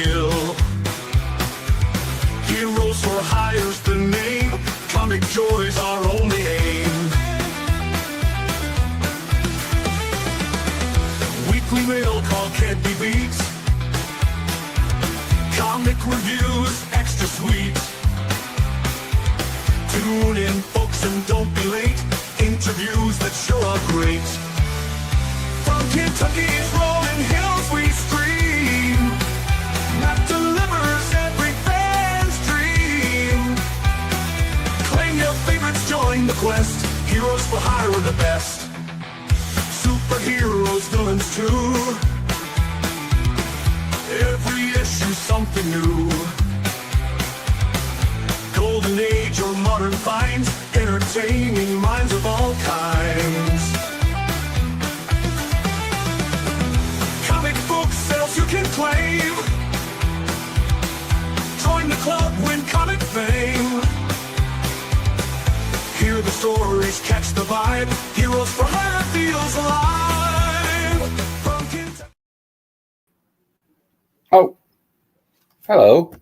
skill. Heroes for Hire's the name. Comic joy's our only aim. Weekly mail call can't be beat. Comic reviews extra sweet. Tune in, folks, and don't be late. Interviews that sure are great. From Kentucky's rolling hills we stream. Matt delivers every fan's dream. Claim your favorites, join the quest. Heroes for Hire are the best. Superheroes, villains too. Every issue something new. Golden age or modern finds. Entertaining minds of all kinds. Comic book sales you can claim. Join the club, win comic fame. Hear the stories, catch the vibe. Heroes for Hire feels alive. From Kentucky. Oh, hello.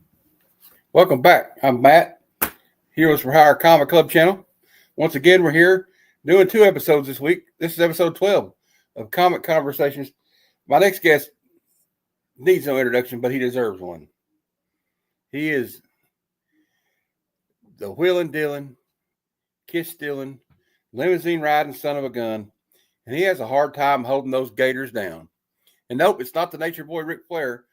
Welcome back. I'm Matt, Heroes for Hire Comic Club channel. Once again, we're here doing 2 episodes this week. This is episode 12 of Comic Conversations. My next guest needs no introduction, but he deserves one. He is the wheeling dealing, kiss stealing, limousine riding son of a gun, and he has a hard time holding those gators down. And nope, it's not the nature boy Ric Flair.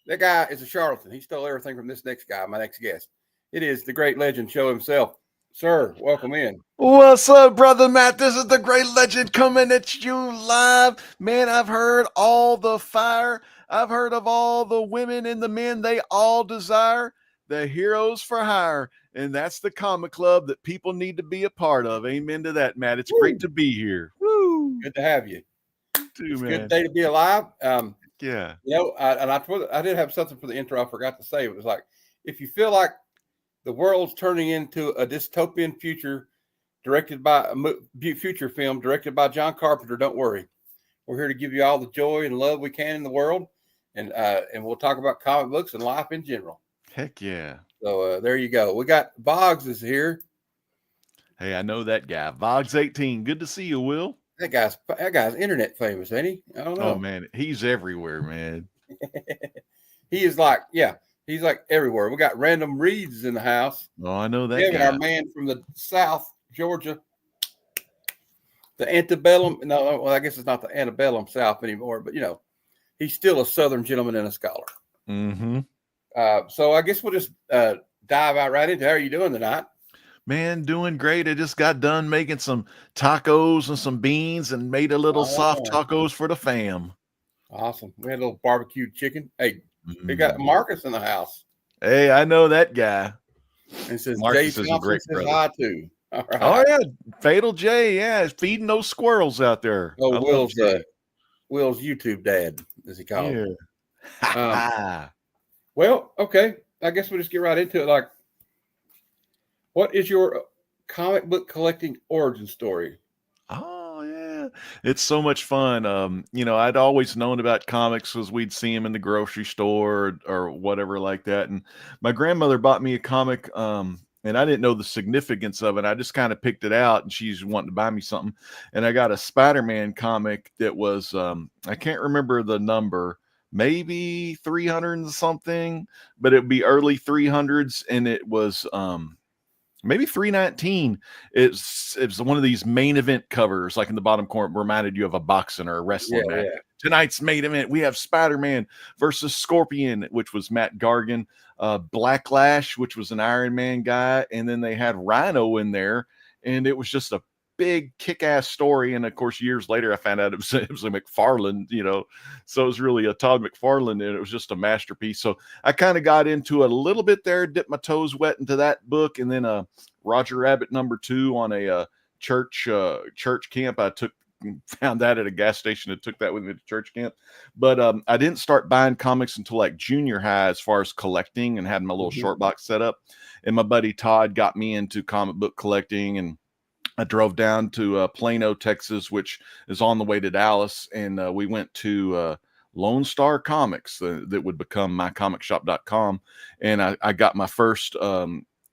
That guy is a charlatan. He stole everything from this next guy, my next guest. It is the great legend show himself. Sir, welcome in. What's up, brother Matt? This is the great legend coming at you live. Man, I've heard all the fire. I've heard of all the women and the men they all desire. The Heroes for Hire. And that's the comic club that people need to be a part of. Amen to that, Matt. It's great to be here. Woo! Good to have you. Too, man. Good day to be alive. Yeah. You know, I did have something for the intro I forgot to say. It was like, if you feel like the world's turning into a dystopian future directed by a future film directed by John Carpenter, don't worry. We're here to give you all the joy and love we can in the world, and we'll talk about comic books and life in general. Heck yeah. So there you go. We got Boggs is here. Hey, I know that guy. Vogs18. Good to see you, Will. That guy's internet famous, ain't he? I don't know. Oh, man. He's everywhere, man. He is like, yeah. He's like everywhere. We got Random Reeds in the house. Oh, I know that Kevin, guy. our man from the South, Georgia. The antebellum. No, well, I guess it's not the antebellum South anymore, but, you know, he's still a Southern gentleman and a scholar. Mm-hmm. So I guess we'll just dive out right into how are you doing tonight? Man, doing great. I just got done making some tacos and some beans and made a little soft tacos for the fam. Awesome. We had a little barbecued chicken. Hey, we got Marcus in the house. Hey, I know that guy. And says Marcus Jay is a great says brother. hi too. All right. Oh yeah, Fatal J. Yeah, he's feeding those squirrels out there. Oh, Will's YouTube dad, as he calls him. Yeah. Well, okay. I guess we'll just get right into it. Like, what is your comic book collecting origin story? Oh yeah, it's so much fun. You know, I'd always known about comics because we'd see them in the grocery store or whatever like that. And my grandmother bought me a comic, and I didn't know the significance of it. I just kind of picked it out, and she's wanting to buy me something. And I got a Spider-Man comic that was, I can't remember the number, maybe 300 and something, but it would be early 300s, and it was maybe 319. It was one of these main event covers, like in the bottom corner, reminded you of a boxing or a wrestling match. Yeah. Tonight's main event, we have Spider-Man versus Scorpion, which was Matt Gargan, Black Lash, which was an Iron Man guy, and then they had Rhino in there, and it was just a big kick-ass story. And of course, years later, I found out it was a McFarlane, you know, so it was really a Todd McFarlane, and it was just a masterpiece. So I kind of got into it a little bit there, dipped my toes wet into that book, and then Roger Rabbit #2 on a church camp. I found that at a gas station and took that with me to church camp. But I didn't start buying comics until like junior high as far as collecting and had my little short box set up. And my buddy Todd got me into comic book collecting, and I drove down to Plano, Texas, which is on the way to Dallas. And we went to Lone Star Comics that would become mycomicshop.com. And I got my first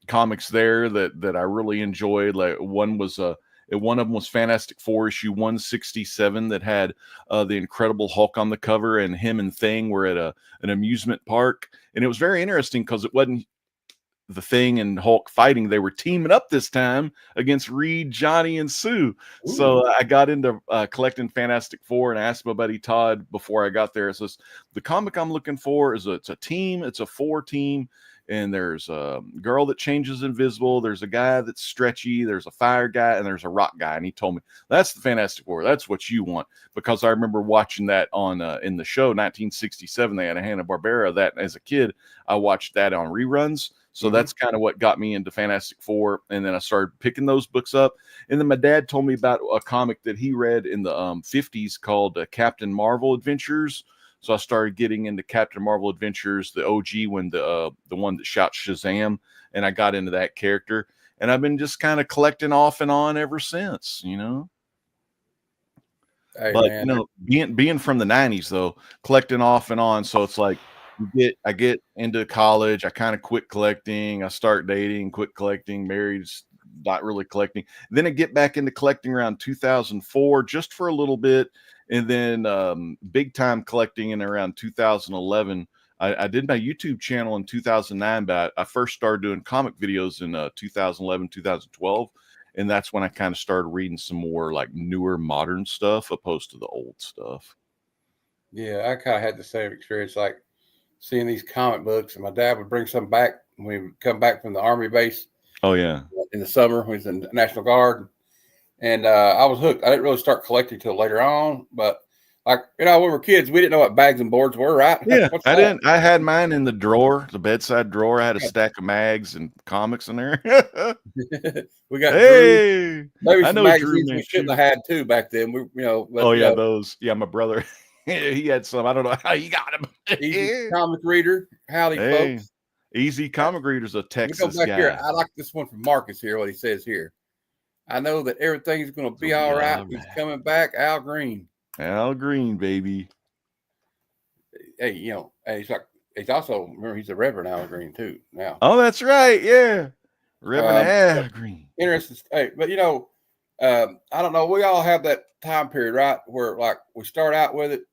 comics there that I really enjoyed. Like one of them was Fantastic Four issue 167 that had the Incredible Hulk on the cover, and him and Thing were at an amusement park. And it was very interesting because it wasn't the Thing and Hulk fighting. They were teaming up this time against Reed, Johnny, and Sue. Ooh. So I got into collecting Fantastic Four, and I asked my buddy Todd before I got there. It says, the comic I'm looking for is it's a team. It's a 4-team. And there's a girl that changes invisible. There's a guy that's stretchy. There's a fire guy, and there's a rock guy. And he told me, that's the Fantastic Four. That's what you want. Because I remember watching that on in the show 1967. They had a Hanna-Barbera that as a kid. I watched that on reruns. So that's kind of what got me into Fantastic Four. And then I started picking those books up. And then my dad told me about a comic that he read in the 50s called Captain Marvel Adventures. So I started getting into Captain Marvel Adventures, the OG when the one that shot Shazam, and I got into that character. And I've been just kind of collecting off and on ever since, you know. Hey, But man, you know, being from the 90s though, collecting off and on. So it's like I get into college, I kind of quit collecting, I start dating, quit collecting, married, not really collecting. Then I get back into collecting around 2004, just for a little bit. And then big time collecting in around 2011. I did my YouTube channel in 2009, but I first started doing comic videos in 2011, 2012. And that's when I kind of started reading some more like newer modern stuff opposed to the old stuff. yeah, I kind of had the same experience, like seeing these comic books, and my dad would bring some back when we would come back from the Army base Oh, yeah. in the summer when he was in the National Guard. And I was hooked. I didn't really start collecting till later on, but like, you know, when we were kids, we didn't know what bags and boards were, right? Yeah, What's I that? didn't. I had mine in the drawer, the bedside drawer. I had a stack of mags and comics in there. We got Drew, Hey, maybe I some know Drew magazines we makes shouldn't shoes. have had too back then. We, you know, but Oh you yeah, know, those. Yeah, my brother, he had some. I don't know how he got them. easy comic reader. Howdy, Hey, folks. Easy Comic Reader's a Let me go Texas back here. guy. I like this one from Marcus here, what he says here. I know that everything's going to be Gonna be all right. all He's right. coming back, Al Green. Al Green, baby. Hey, you know, hey, he's also, remember, he's a Reverend Al Green too now. Oh, that's right. Yeah, Reverend Al Green. Interesting. Hey, but you know, I don't know. We all have that time period, right? Where like we start out with it,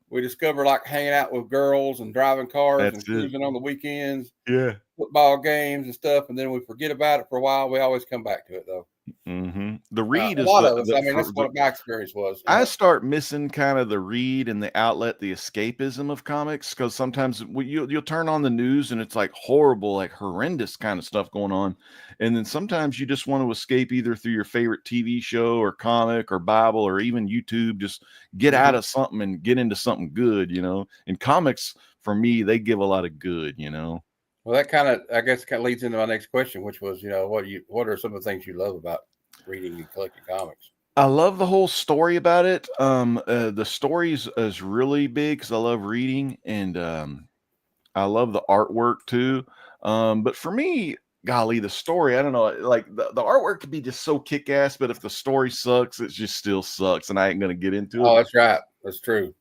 we discover like hanging out with girls and driving cars and That's it. cruising on the weekends, Yeah. football games and stuff, and then we forget about it for a while. We always come back to it though. Mm-hmm. The read A is lot of us. I mean, that's for what my experience was. You I know. start missing kind of the read and the outlet, the escapism of comics, because sometimes you'll turn on the news and it's like horrible, like horrendous kind of stuff going on, and then sometimes you just want to escape either through your favorite TV show or comic or Bible or even YouTube. Just get out Mhm. of something and get into something good, you know. And comics for me, they give a lot of good, you know. Well, that kind of, I guess, kind of leads into my next question, which was, you know, what are some of the things you love about reading and collecting comics? I love the whole story about it. The stories is really big because I love reading, and I love the artwork too. But for me, golly, the story, I don't know, like the artwork could be just so kick ass, but if the story sucks, it just still sucks, and I ain't gonna get into Oh, it. that's right. That's true.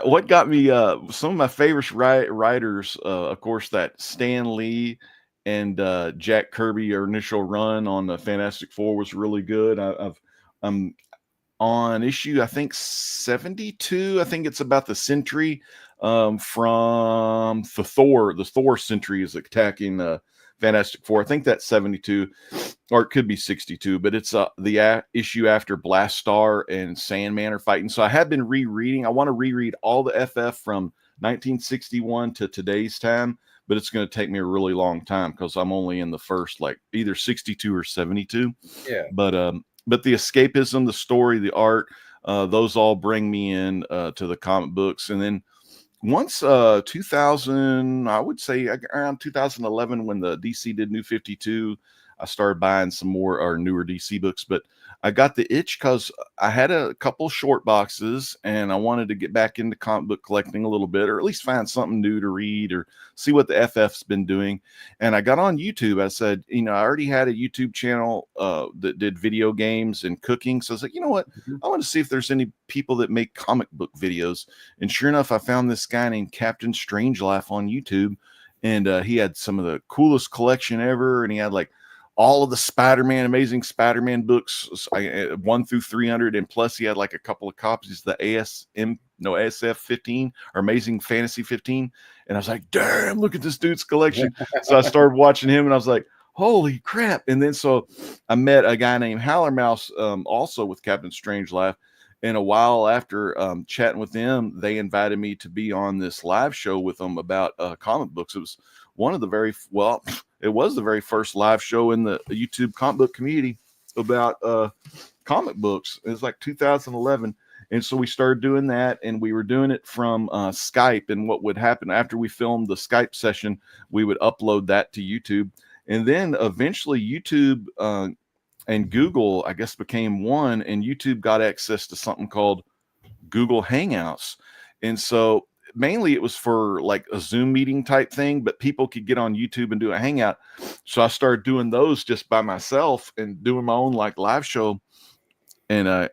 What got me, some of my favorite writers, of course, that Stan Lee and Jack Kirby, our initial run on the Fantastic Four was really good. I'm on issue, I think 72. I think it's about the Sentry from the Thor Sentry is attacking the Fantastic Four. I think that's 72, or it could be 62, but it's the issue after Blast Star and Sandman are fighting. So I have been rereading. I want to reread all the FF from 1961 to today's time, but it's going to take me a really long time because I'm only in the first, like either 62 or 72. Yeah. But the escapism, the story, the art, those all bring me in to the comic books. And then once 2000, I would say around 2011, when the DC did New 52, I started buying some more or newer DC books. But I got the itch because I had a couple short boxes and I wanted to get back into comic book collecting a little bit, or at least find something new to read or see what the FF's been doing. And I got on YouTube. I said, I already had a YouTube channel that did video games and cooking. So I was like, you know what? I want to see if there's any people that make comic book videos. And sure enough, I found this guy named Captain Strangelove on YouTube. And he had some of the coolest collection ever. And he had like all of the Spider-Man, Amazing Spider-Man books, 1 through 300. And plus he had like a couple of copies of the ASF 15 or Amazing Fantasy 15. And I was like, damn, look at this dude's collection. So I started watching him and I was like, holy crap. And then so I met a guy named Hallermouse, also with Captain Strangelove. And a while after chatting with them, they invited me to be on this live show with them about comic books. It was one of the it was the very first live show in the YouTube comic book community about comic books. It was like 2011. And so we started doing that, and we were doing it from Skype. And what would happen after we filmed the Skype session, we would upload that to YouTube. And then eventually YouTube and Google, I guess, became one, and YouTube got access to something called Google Hangouts. And so mainly it was for like a Zoom meeting type thing, but people could get on YouTube and do a hangout. So I started doing those just by myself and doing my own like live show. And I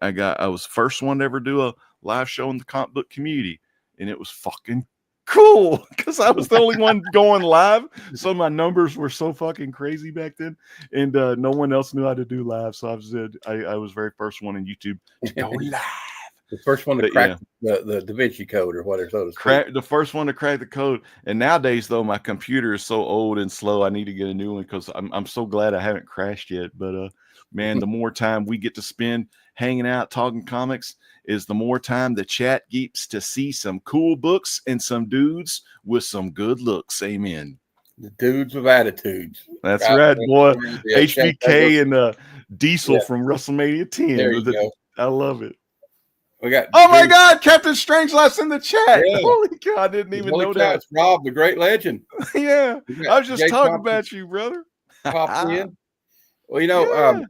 was the first one to ever do a live show in the comic book community, and it was fucking cool because I was the only one going live. So my numbers were so fucking crazy back then, and no one else knew how to do live. So I was very first one in YouTube to go live. The first one to crack the Da Vinci Code or whatever. So to crack the first one to crack the code. And nowadays, though, my computer is so old and slow, I need to get a new one because I'm so glad I haven't crashed yet. But man, the more time we get to spend hanging out, talking comics, is the more time the chat gets to see some cool books and some dudes with some good looks. Amen. The dudes with attitudes. That's right, boy. HBK and Diesel from WrestleMania 10. There you go. I love it. We got. Oh my God, Captain Strangelove's in the chat. Yeah. Holy God, I didn't even know that. It's Rob, the great legend. Yeah, I was just talking about you, brother. Popped in. Well,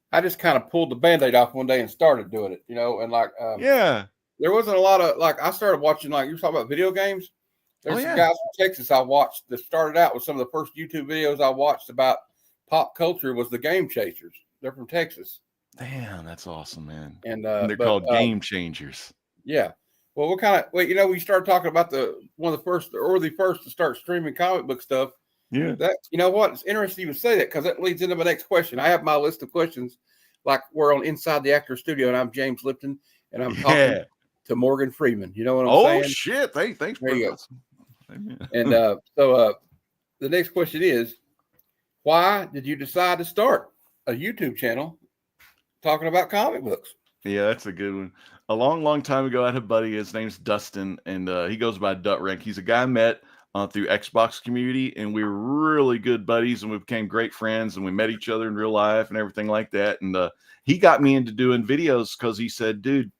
I just kind of pulled the Band-Aid off one day and started doing it, and like, there wasn't a lot of, like, I started watching, like, you were talking about video games. There's some guys from Texas I watched that started out with some of the first YouTube videos I watched about pop culture was the Game Chasers. They're from Texas. Damn, that's awesome, man. And they're called Game Changers. Yeah. Well, we started talking about one of the first, or the first to start streaming comic book stuff. Yeah. That, you know what? It's interesting you would say that because that leads into my next question. I have my list of questions. Like we're on Inside the Actor Studio, and I'm James Lipton, and I'm talking to Morgan Freeman. You know what I'm saying? Oh shit! Thanks. There you go. And so the next question is, why did you decide to start a YouTube channel talking about comic books? Yeah, that's a good one. A long time ago, I had a buddy. His name's Dustin, and he goes by Dut Rank. He's a guy I met through Xbox community, and we were really good buddies, and we became great friends, and we met each other in real life and everything like that. And he got me into doing videos because he said, dude,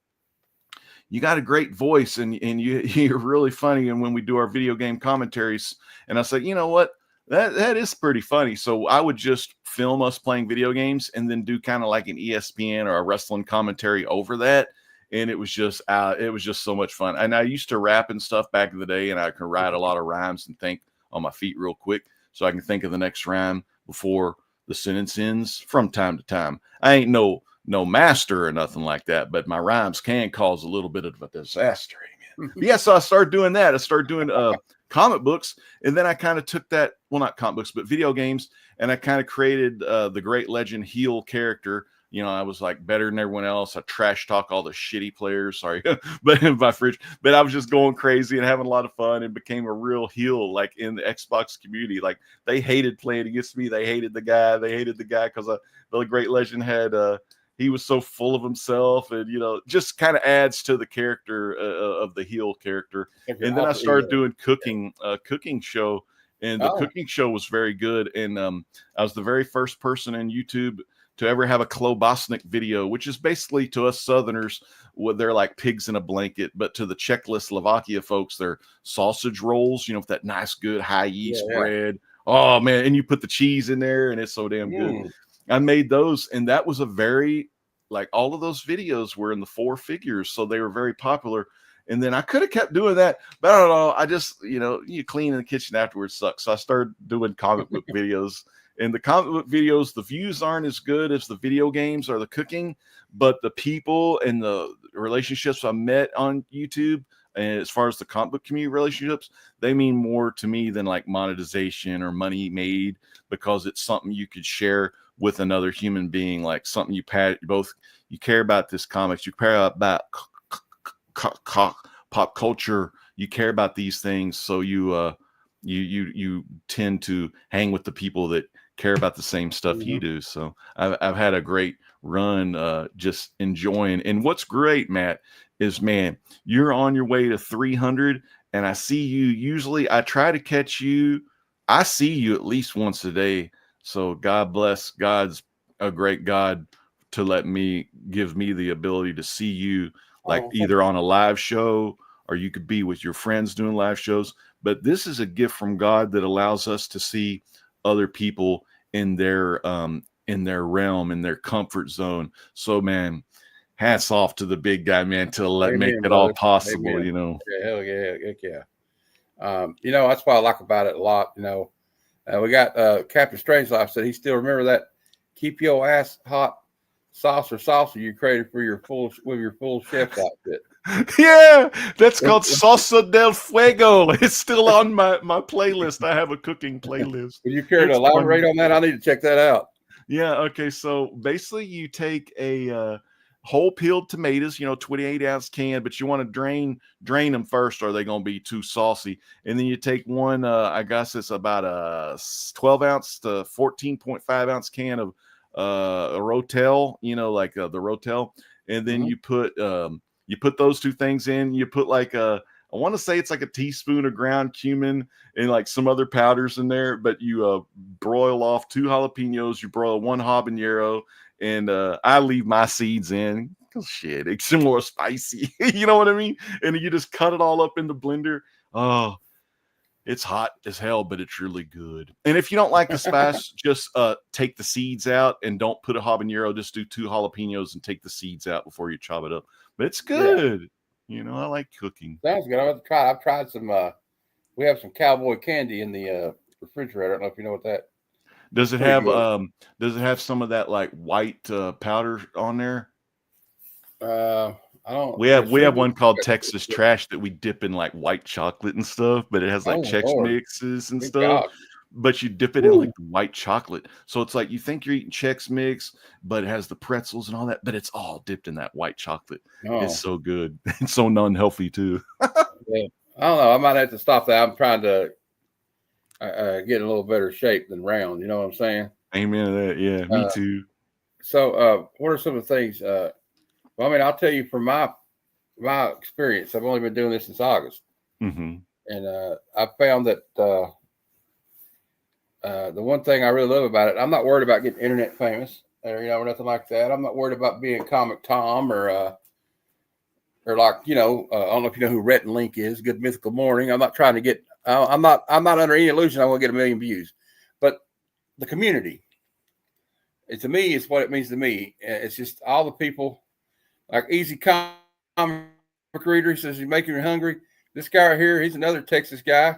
you got a great voice, and you're really funny. And when we do our video game commentaries, and I said, you know what, that is pretty funny. So I would just film us playing video games and then do kind of like an ESPN or a wrestling commentary over that. And it was just so much fun. And I used to rap and stuff back in the day, and I can write a lot of rhymes and think on my feet real quick so I can think of the next rhyme before the sentence ends from time to time. I ain't no master or nothing like that, but my rhymes can cause a little bit of a disaster. So I started doing that. I started doing comic books, and then I kind of took that, well, not comic books, but video games, and I kind of created the great legend heel character. I was like better than everyone else. I trash talk all the shitty players. Sorry, but I was just going crazy and having a lot of fun, and became a real heel, like in the Xbox community. Like they hated playing against me. They hated the guy. Because the great legend had, he was so full of himself, and, just kind of adds to the character of the heel character. And then I started doing cooking show, and the cooking show was very good. And I was the very first person in YouTube to ever have a klobasnik video, which is basically, to us Southerners, they're like pigs in a blanket, but to the Czechoslovakia folks, they're sausage rolls, with that nice, good high yeast bread Oh man, and you put the cheese in there and it's so damn good. Mm. I made those, and that was a very, like, all of those videos were in the 4 figures, so they were very popular. And then I could have kept doing that, but I don't know. I just, you clean in the kitchen afterwards sucks. So I started doing comic book videos. And the comic book videos, the views aren't as good as the video games or the cooking, but the people and the relationships I met on YouTube, and as far as the comic book community relationships, they mean more to me than like monetization or money made, because it's something you could share with another human being, like something you care about this comics, you care about pop culture, you care about these things, so you tend to hang with the people that care about the same stuff you do. So I've had a great run, just enjoying. And what's great, Matt, is, man, you're on your way to 300, and I see you. Usually I try to catch you. I see you at least once a day. So God bless. God's a great God to give me the ability to see you, like either on a live show, or you could be with your friends doing live shows. But this is a gift from God that allows us to see other people in their realm, in their comfort zone. So, man, hats off to the big guy, man, to make it all possible. Amen. You know. Yeah, hell yeah, heck yeah. That's what I like about it a lot. We got Captain Strangelove said he still remember that "keep your ass hot" sauce or salsa you created for your full chef's outfit. Yeah, that's called Salsa del Fuego. It's still on my playlist. I have a cooking playlist. Would you care to elaborate on that? I need to check that out. Yeah, okay. So basically you take a whole peeled tomatoes, 28-ounce can, but you want to drain them first, or they're going to be too saucy. And then you take one, I guess it's about a 12-ounce to 14.5-ounce can of a Rotel, like the Rotel. And then you put those two things in. You put like I want to say it's like a teaspoon of ground cumin and like some other powders in there, but you broil off 2 jalapenos, you broil 1 habanero, and I leave my seeds in because shit, it's more spicy. You know what I mean? And you just cut it all up in the blender. Oh, it's hot as hell, but it's really good. And if you don't like the spice, just take the seeds out and don't put a habanero. Just do 2 jalapenos and take the seeds out before you chop it up. But it's good. Yeah. I like cooking. Sounds good. I've tried some. We have some cowboy candy in the refrigerator. I don't know if you know what that. Does it have some of that like white powder on there? I don't. We have one called Texas Trash that we dip in like white chocolate and stuff, but it has like Chex Mixes and stuff. God. But you dip it in like white chocolate. So it's like you think you're eating Chex Mix, but it has the pretzels and all that, but it's all dipped in that white chocolate. Oh. It's so good. It's so non-healthy too. Yeah. I don't know. I might have to stop that. I'm trying to get in a little better shape than round. You know what I'm saying? Amen to that. Yeah, me too. So what are some of the things? Well, I mean, I'll tell you from my experience. I've only been doing this since August. Mm-hmm. And I found that the one thing I really love about it, I'm not worried about getting internet famous or nothing like that. I'm not worried about being Comic Tom or like I don't know if you know who Rhett and Link is. Good Mythical Morning. I'm not trying to get. I'm not under any illusion I want to get 1 million views, but the community. To me, it's what it means to me. It's just all the people, like Easy Comic Reader says he's making me hungry. This guy right here, he's another Texas guy.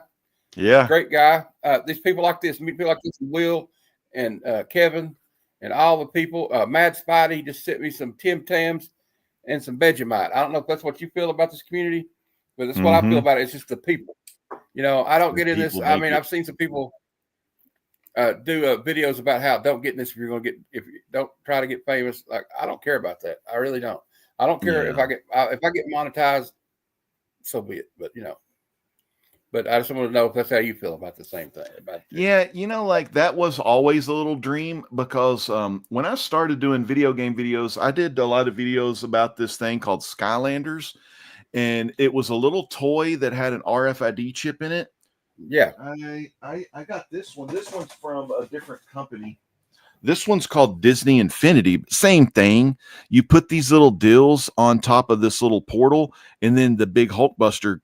Yeah, great guy. These people like this, Will and Kevin, and all the people. Mad Spidey just sent me some Tim Tams and some Vegemite. I don't know if that's what you feel about this community, but that's what I feel about it. It's just the people. I don't get in this. I mean, I've seen some people do videos about how don't get in this if you don't try to get famous. Like, I don't care about that. I really don't. I don't care if I get monetized, so be it. But I just want to know if that's how you feel about the same thing. Yeah, like that was always a little dream, because when I started doing video game videos, I did a lot of videos about this thing called Skylanders, and it was a little toy that had an RFID chip in it. Yeah. I got this one. This one's from a different company. This one's called Disney Infinity. Same thing. You put these little dills on top of this little portal, and then the big Hulkbuster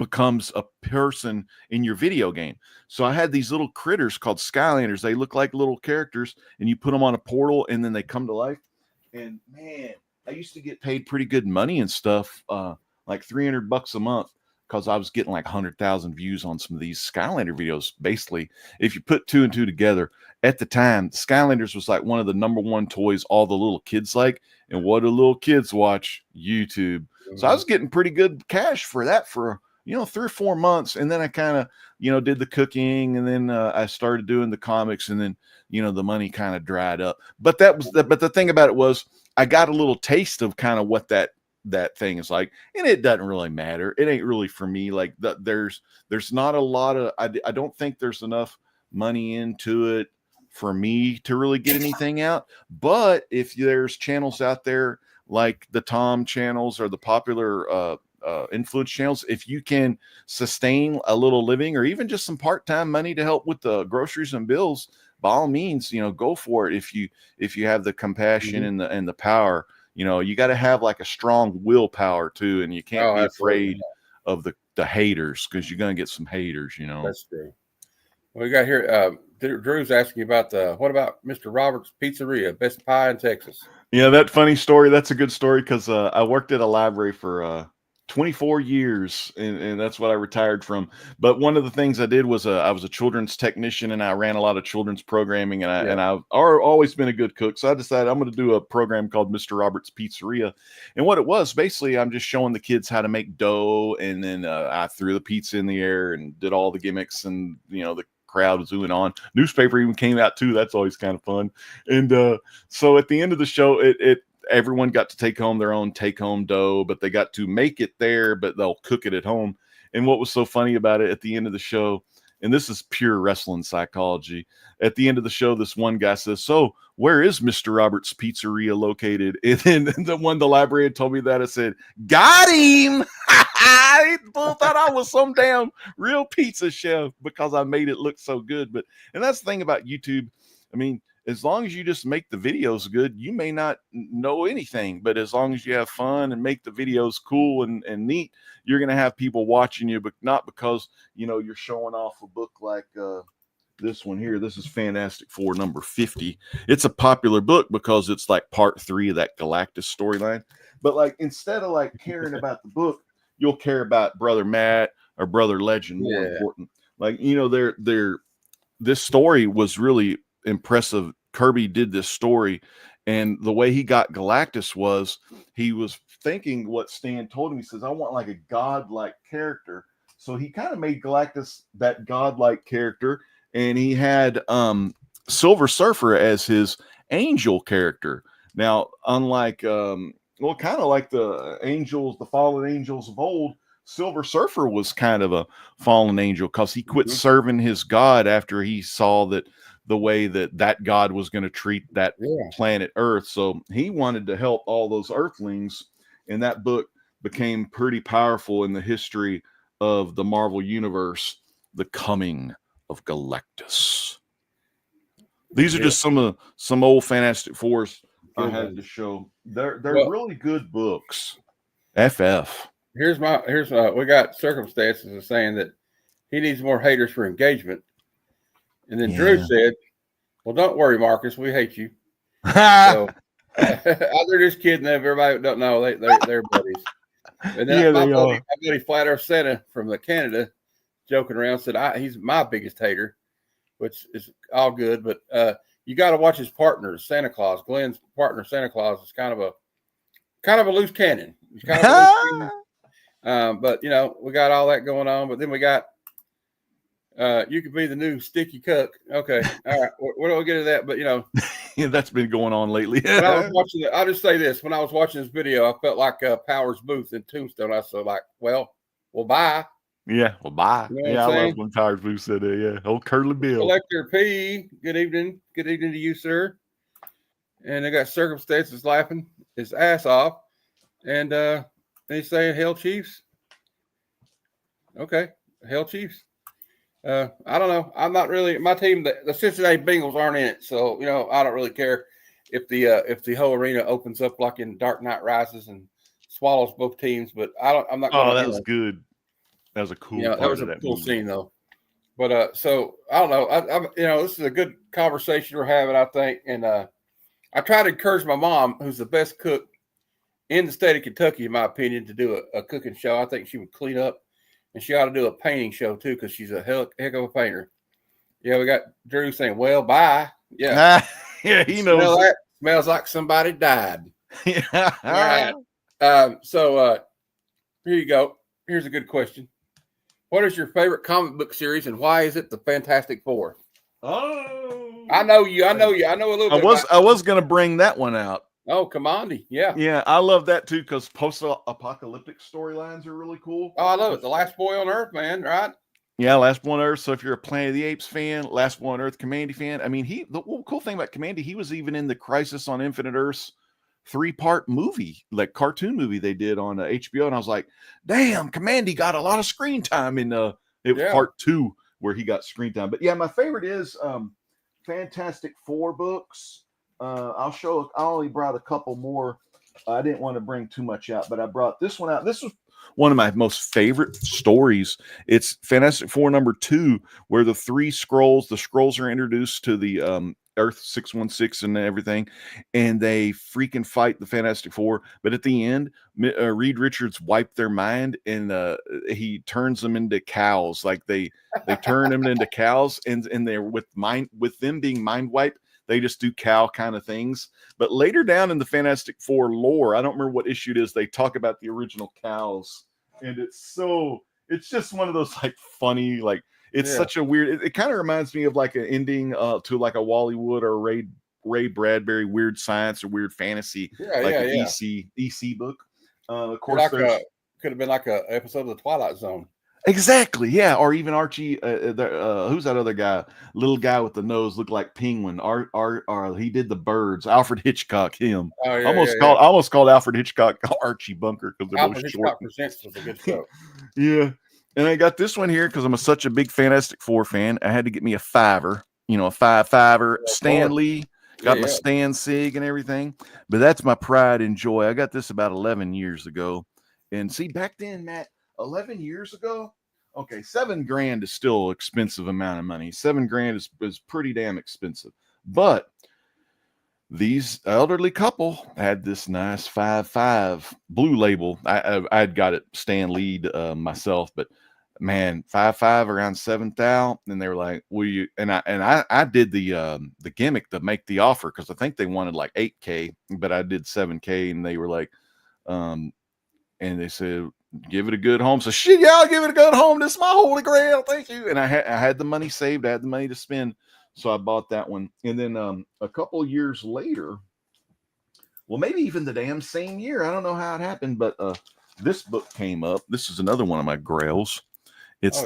becomes a person in your video game. So I had these little critters called Skylanders. They look like little characters, and you put them on a portal, and then they come to life. And man, I used to get paid pretty good money and stuff, like $300 a month, because I was getting like 100,000 views on some of these Skylander videos. Basically, if you put 2 and 2 together, at the time, Skylanders was like one of the #1 toys all the little kids like. And what do little kids watch? YouTube. So I was getting pretty good cash for that for 3 or 4 months, and then I kind of did the cooking, and then I started doing the comics, and then the money kind of dried up. But but the thing about it was I got a little taste of kind of what that thing is like, and it doesn't really matter. It ain't really for me. Like there's not a lot of I don't think there's enough money into it for me to really get anything out. But if there's channels out there like the Tom channels or the popular influence channels, if you can sustain a little living or even just some part-time money to help with the groceries and bills, by all means, go for it. If you have the compassion and the power, you got to have like a strong willpower too, and you can't be afraid of the haters, because you're going to get some haters. That's true. Well, we got here. Drew's asking about what about Mr. Roberts Pizzeria, best pie in Texas? Yeah, that funny story. That's a good story, because I worked at a library for 24 years, and that's what I retired from. But one of the things I did was I was a children's technician, and I ran a lot of children's programming, and I've always been a good cook. So I decided I'm going to do a program called Mr. Roberts Pizzeria. And what it was, basically, I'm just showing the kids how to make dough, and then I threw the pizza in the air and did all the gimmicks, and the crowd was oohing on. Newspaper even came out too. That's always kind of fun. And so at the end of the show, everyone got to take home their own take-home dough, but they got to make it there, but they'll cook it at home. And what was so funny about it, at the end of the show, and this is pure wrestling psychology, at the end of the show, this one guy says, "So where is Mr. Roberts Pizzeria located?" And then the librarian told me that, I said, "Got him." People thought I was some damn real pizza chef because I made it look so good. And that's the thing about YouTube. I mean, as long as you just make the videos good, you may not know anything, but as long as you have fun and make the videos cool and neat, you're going to have people watching you, but not because, you're showing off a book like this one here. This is Fantastic Four number 50. It's a popular book because it's like part 3 of that Galactus storyline. But like, instead of like caring about the book, you'll care about Brother Matt or Brother Legend more important. Like, this story was really impressive. Kirby did this story, and the way he got Galactus was he was thinking what Stan told him. He says, "I want like a godlike character." So he kind of made Galactus that godlike character, and he had Silver Surfer as his angel character. Now, unlike kind of like the angels, the fallen angels of old, Silver Surfer was kind of a fallen angel because he quit serving his god after he saw that the way that god was going to treat that planet Earth. So he wanted to help all those Earthlings, and that book became pretty powerful in the history of the Marvel Universe, The Coming of Galactus. These are just some old Fantastic Fours I had to show. They're really good books. FF. Here's we got Circumstances of saying that he needs more haters for engagement. And then Drew said, "Well, don't worry, Marcus, we hate you." So they're just kidding. Everybody don't know they're buddies. And then my buddy Flat Earth Santa from Canada, joking around, said he's my biggest hater, which is all good. But you got to watch his partners, Santa Claus. Glenn's partner, Santa Claus, is kind of a loose cannon. He's kind of a loose cannon. But we got all that going on. But then we got you could be the new Sticky Cook. Okay, all right. Where do we get to that? But that's been going on lately. When I was watching I'll just say this: when I was watching this video, I felt like Powers Booth in Tombstone. I was like, well, bye. Yeah, well, bye. I love when Powers Booth said that. Yeah, old Curly Bill. Collector P, good evening. Good evening to you, sir. And I got Circumstances laughing his ass off. And he's saying, "Hell Chiefs." Okay, Hell Chiefs. I don't know. I'm not really my team. The Cincinnati Bengals aren't in it, so I don't really care if the whole arena opens up like in Dark Knight Rises and swallows both teams. But I'm not. Oh, that was good. That was a cool Yeah, that part was of a that cool movie. scene though. But so I don't know. This is a good conversation we're having, I think. And I try to encourage my mom, who's the best cook in the state of Kentucky, in my opinion, to do a cooking show. I think she would clean up, and she ought to do a painting show too, because she's a heck of a painter. Yeah, we got Drew saying, "Well, bye." Yeah, Yeah, he smell knows it. that. Smells like somebody died. All right. So here you go. Here's a good question. What is your favorite comic book series, and why is it the Fantastic Four? Oh, I know you. I know you. I know a little bit about I was gonna bring that one out. Oh, Commandi. Yeah. Yeah, I love that too because post-apocalyptic storylines are really cool. Oh, I love it. The Last Boy on Earth, man. Right? Yeah, Last One on Earth. So if you're a Planet of the Apes fan, Last One on Earth Commandy fan, I mean, the cool thing about Commandy, he was even in the Crisis on Infinite Earths 3-part movie, like cartoon movie they did on HBO, and I was like, damn, Commandy got a lot of screen time in it was part 2 where he got screen time. But yeah, my favorite is Fantastic Four books. I only brought a couple more. I didn't want to bring too much out, but I brought this one out. This was one of my most favorite stories. It's Fantastic Four #2, where the Skrulls are introduced to the Earth 616 and everything, and they freaking fight the Fantastic Four. But at the end, Reed Richards wiped their mind, and he turns them into cows. Like they turn them into cows, and they're with them being mind wiped. They just do cow kind of things. But later down in the Fantastic Four lore, I don't remember what issue it is, they talk about the original cows. And it's just one of those like funny, like it's such a weird, it kind of reminds me of like an ending to like a Wally Wood or Ray Bradbury weird science or weird fantasy, EC book. Of course, could have been like a episode of the Twilight Zone. Exactly, yeah, or even Archie. Who's that other guy? Little guy with the nose, looked like Penguin. He did the birds. Alfred Hitchcock. Him. Oh, yeah, almost called Alfred Hitchcock Archie Bunker because they're Alfred both Hitchcock short. Presents was a good show. Yeah, and I got this one here because I'm such a big Fantastic Four fan. I had to get me a $5, a fiver. Stan Lee. Got my Stan Sig and everything, but that's my pride and joy. I got this about 11 years ago, and see back then, Matt. 11 years ago, okay, $7,000 is still an expensive amount of money. $7,000 is pretty damn expensive. But these elderly couple had this nice 5.5 blue label. I'd got it Stan Lee myself, but man, 5.5 around 7,000, and they were like, "Will you?" And I did the gimmick to make the offer because I think they wanted like 8K, but I did 7K, and they were like, and they said, give it a good home. So shit, yeah, I'll give it a good home. This is my holy grail. Thank you. And I had the money saved. I had the money to spend. So I bought that one. And then a couple years later, well, maybe even the damn same year. I don't know how it happened, but this book came up. This is another one of my grails. It's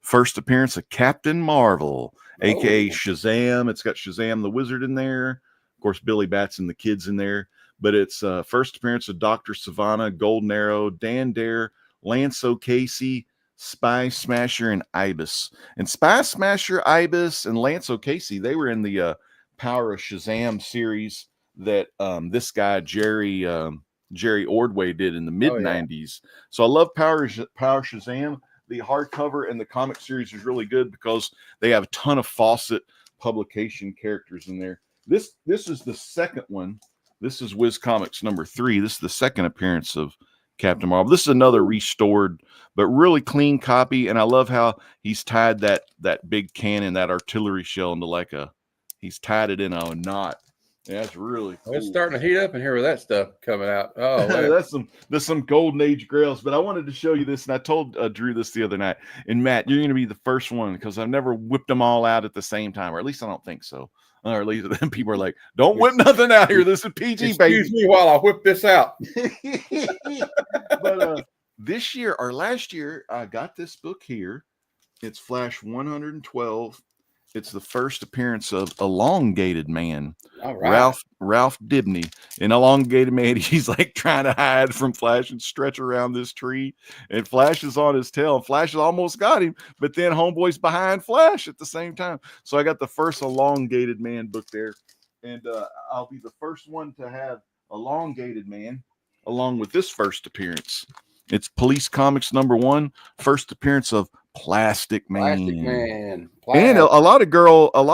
first appearance of Captain Marvel, aka Shazam. It's got Shazam the Wizard in there. Of course, Billy Bats and the kids in there. But it's first appearance of Dr. Savannah, Golden Arrow, Dan Dare, Lance O'Casey, Spy Smasher, and Ibis. And Spy Smasher, Ibis, and Lance O'Casey, they were in the Power of Shazam series that this guy, Jerry Ordway, did in the mid-90s. So I love Power Shazam. The hardcover and the comic series is really good because they have a ton of Fawcett publication characters in there. This is the second one. This is Wiz Comics #3. This is the second appearance of Captain Marvel. This is another restored, but really clean copy. And I love how he's tied that big cannon, that artillery shell into he's tied it in a knot. Yeah, that's really cool. It's starting to heat up in here with that stuff coming out. Oh, that's some golden age grails. But I wanted to show you this, and I told Drew this the other night. And Matt, you're going to be the first one because I've never whipped them all out at the same time, or at least I don't think so. Or at least then people are like, "Don't whip nothing out here. This is PG, baby." Excuse me while I whip this out. But this year or last year, I got this book here. It's Flash 112. It's the first appearance of Elongated Man, Ralph Dibny. In Elongated Man, he's like trying to hide from Flash and stretch around this tree, and Flash is on his tail, and Flash almost got him, but then Homeboy's behind Flash at the same time. So I got the first Elongated Man book there, and I'll be the first one to have Elongated Man along with this first appearance. It's Police Comics #1, first appearance of Plastic Man. Plastic Man. And a lot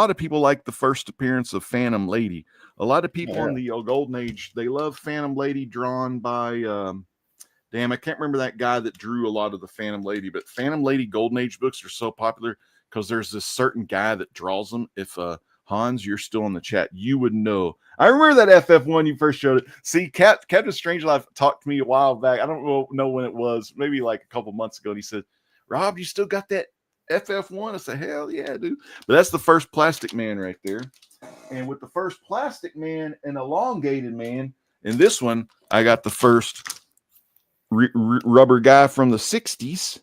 of people like the first appearance of Phantom Lady. A lot of people in the Golden Age, they love Phantom Lady, drawn by damn, I can't remember that guy that drew a lot of the Phantom Lady, but Phantom Lady Golden Age books are so popular because there's this certain guy that draws them. If Hans, you're still in the chat, you would know. I remember that FF1 you first showed it. See, Captain Strangelove talked to me a while back. I don't know when it was, maybe like a couple months ago. And he said, Rob, you still got that FF1? I said, hell yeah, dude. But that's the first Plastic Man right there. And with the first Plastic Man and Elongated Man, in this one, I got the first rubber guy from the 60s,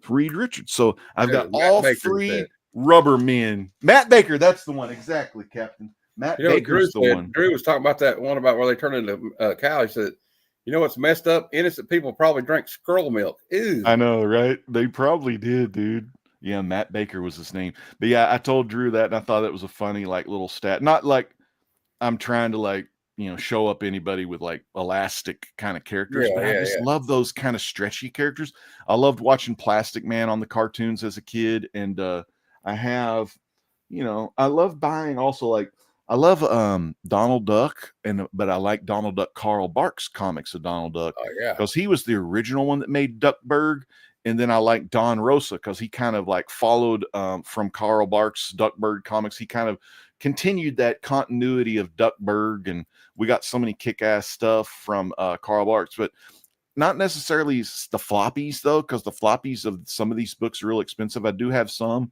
Reed Richards. So I've got all three rubber men. Matt Baker, that's the one. Exactly, Captain. Matt Baker's the one. Drew was talking about that one about where they turn into cow. He said, you know what's messed up? Innocent people probably drank squirrel milk. Ew. I know, right? They probably did, dude. Yeah, Matt Baker was his name. But yeah, I told Drew that, and I thought it was a funny, like, little stat. Not like I'm trying to, like, you know, show up anybody with like elastic kind of characters, but I just love those kind of stretchy characters. I loved watching Plastic Man on the cartoons as a kid, and I have, you know, I love buying also, like, I love Donald Duck, but I like Donald Duck, Carl Barks comics of Donald Duck. Oh yeah, because he was the original one that made Duckburg. And then I like Don Rosa because he kind of like followed from Carl Barks' Duckburg comics. He kind of continued that continuity of Duckburg, and we got so many kick-ass stuff from Carl Barks, but not necessarily the floppies though, because the floppies of some of these books are real expensive. I do have some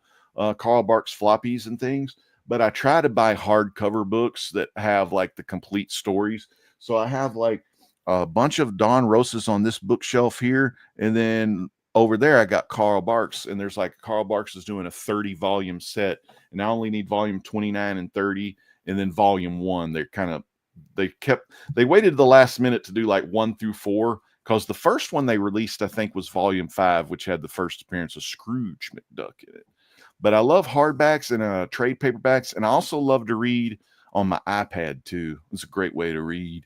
Carl Barks floppies and things, but I try to buy hardcover books that have like the complete stories. So I have like a bunch of Don Rosas on this bookshelf here, and then over there I got Carl Barks, and there's like Carl Barks is doing a 30-volume set, and I only need volume 29 and 30, and then volume 1. They waited the last minute to do like 1 through 4, because the first one they released, I think, was volume 5, which had the first appearance of Scrooge McDuck in it. But I love hardbacks and trade paperbacks, and I also love to read on my iPad too. It's a great way to read.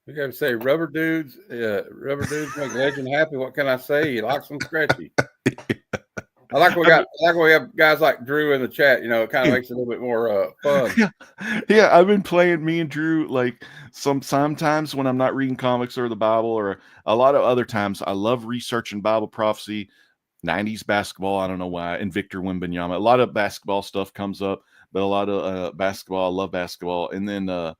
We got to say, rubber dudes make legend happy. What can I say? He likes them scratchy. I like we have guys like Drew in the chat. You know, it kind of makes it a little bit more fun. Yeah, I've been playing, me and Drew, like sometimes when I'm not reading comics or the Bible, or a lot of other times. I love researching Bible prophecy, 90s basketball. I don't know why, and Victor Wembanyama. A lot of basketball stuff comes up, but a lot of basketball. I love basketball, and then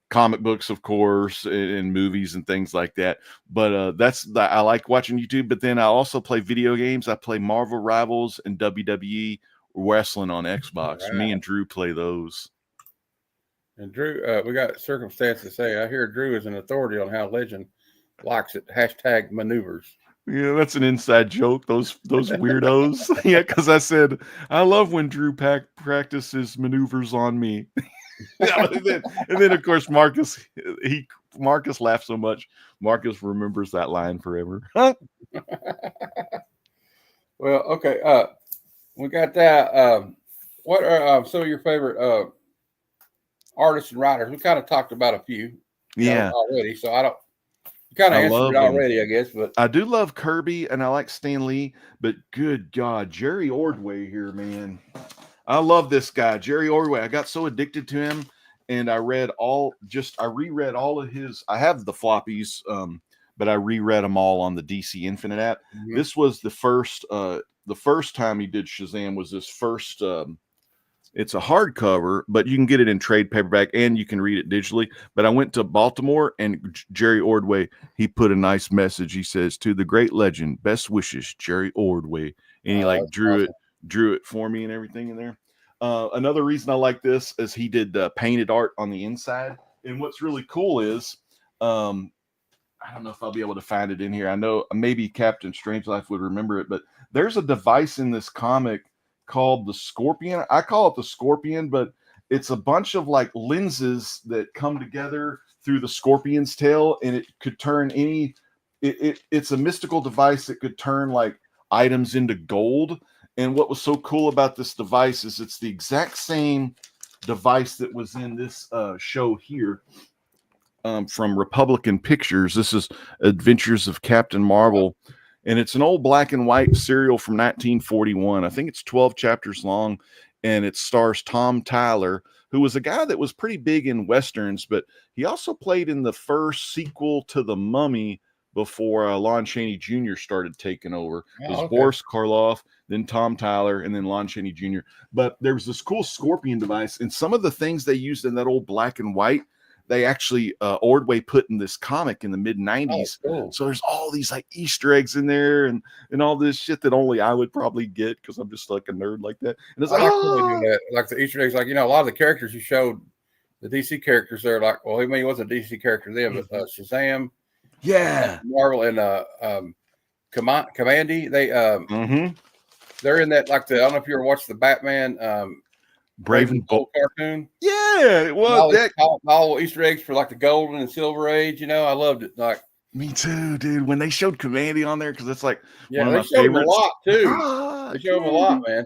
comic books, of course, and movies and things like that. But I like watching YouTube. But then I also play video games. I play Marvel Rivals and WWE wrestling on Xbox. Right. Me and Drew play those. And Drew, we got circumstances to say. I hear Drew is an authority on how legend likes it. # maneuvers. Yeah, that's an inside joke. Those weirdos. Yeah, because I said I love when Drew practices maneuvers on me. and then of course Marcus laughs so much. Marcus remembers that line forever. Well, okay. We got that. What are some of your favorite artists and writers? We kind of talked about a few, already. So I don't. You kind of answered it already, I guess. But I do love Kirby, and I like Stan Lee. But good God, Jerry Ordway here, man. I love this guy, Jerry Ordway. I got so addicted to him, and I reread all of his. I have the floppies, but I reread them all on the DC Infinite app. Mm-hmm. This was the first time he did Shazam was this first. It's a hardcover, but you can get it in trade paperback, and you can read it digitally. But I went to Baltimore, and Jerry Ordway, he put a nice message. He says, "To the great legend, best wishes, Jerry Ordway," and he drew it for me and everything in there. Another reason I like this is he did painted art on the inside. And what's really cool is, I don't know if I'll be able to find it in here. I know maybe Captain Strangelove would remember it, but there's a device in this comic called the Scorpion. I call it the Scorpion, but it's a bunch of like lenses that come together through the scorpion's tail, and it could turn it's a mystical device that could turn like items into gold. And what was so cool about this device is it's the exact same device that was in this show here. from Republican Pictures. This is Adventures of Captain Marvel, and it's an old black and white serial from 1941. I think it's 12 chapters long, and it stars Tom Tyler, who was a guy that was pretty big in westerns, but he also played in the first sequel to The Mummy before Lon Chaney Jr. started taking over. It was Boris Karloff, then Tom Tyler, and then Lon Chaney Jr. But there was this cool scorpion device, and some of the things they used in that old black and white, they actually Ordway put in this comic in the mid 90s. Oh, cool. So there's all these like Easter eggs in there and all this shit that only I would probably get because I'm just like a nerd like that. And it's I like, like when they do that. Like the Easter eggs, like, you know, a lot of the characters you showed, the DC characters, they're like, well, I mean, he was a DC character then, but Shazam, yeah, Marvel, and Commandy, they're in that, like, I don't know if you ever watched the Batman Brave and Bold cartoon. Yeah, well, all Easter eggs for like the Golden and Silver Age. You know, I loved it. Like, me too, dude. When they showed Commandy on there, because it's like yeah, one of they my showed him a favorites. lot too. They showed him a lot, man.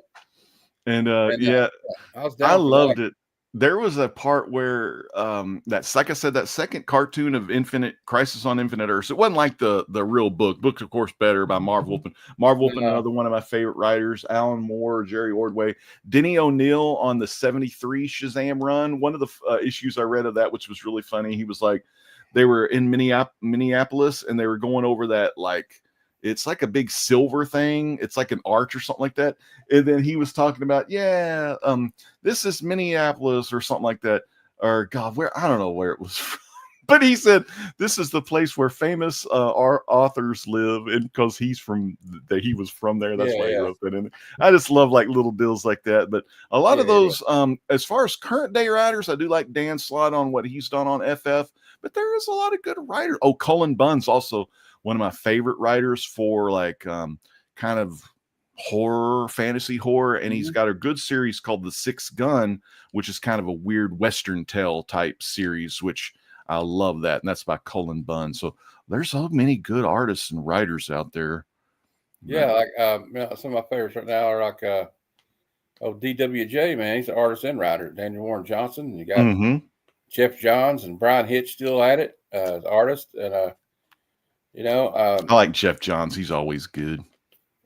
And yeah, I loved it. There was a part where that's like I said, that second cartoon of Infinite Crisis on Infinite Earths. It wasn't like the real book. Book's of course better by Marv Wolfman. Marv Wolfman, another one of my favorite writers. Alan Moore, Jerry Ordway, Denny O'Neil on the 73 Shazam run. One of the issues I read of that, which was really funny. He was like, they were in Minneapolis, and they were going over that, like, it's like a big silver thing. It's like an arch or something like that. And then he was talking about, this is Minneapolis or something like that. Or God, where, I don't know where it was from. But he said, this is the place where famous authors live. And because he was from there. That's why he wrote that in. I just love like little deals like that. But a lot of those, as far as current day writers, I do like Dan Slott on what he's done on FF. But there is a lot of good writers. Oh, Cullen Bunn's also one of my favorite writers for like kind of horror, fantasy horror. And he's got a good series called The Sixth Gun, which is kind of a weird Western tale type series, which I love that. And that's by Cullen Bunn. So there's so many good artists and writers out there. Yeah. Like some of my favorites right now are like, DWJ, man. He's an artist and writer. Daniel Warren Johnson. You got Jeff Johns and Brian Hitch still at it as artist. And, I like Jeff Johns. He's always good.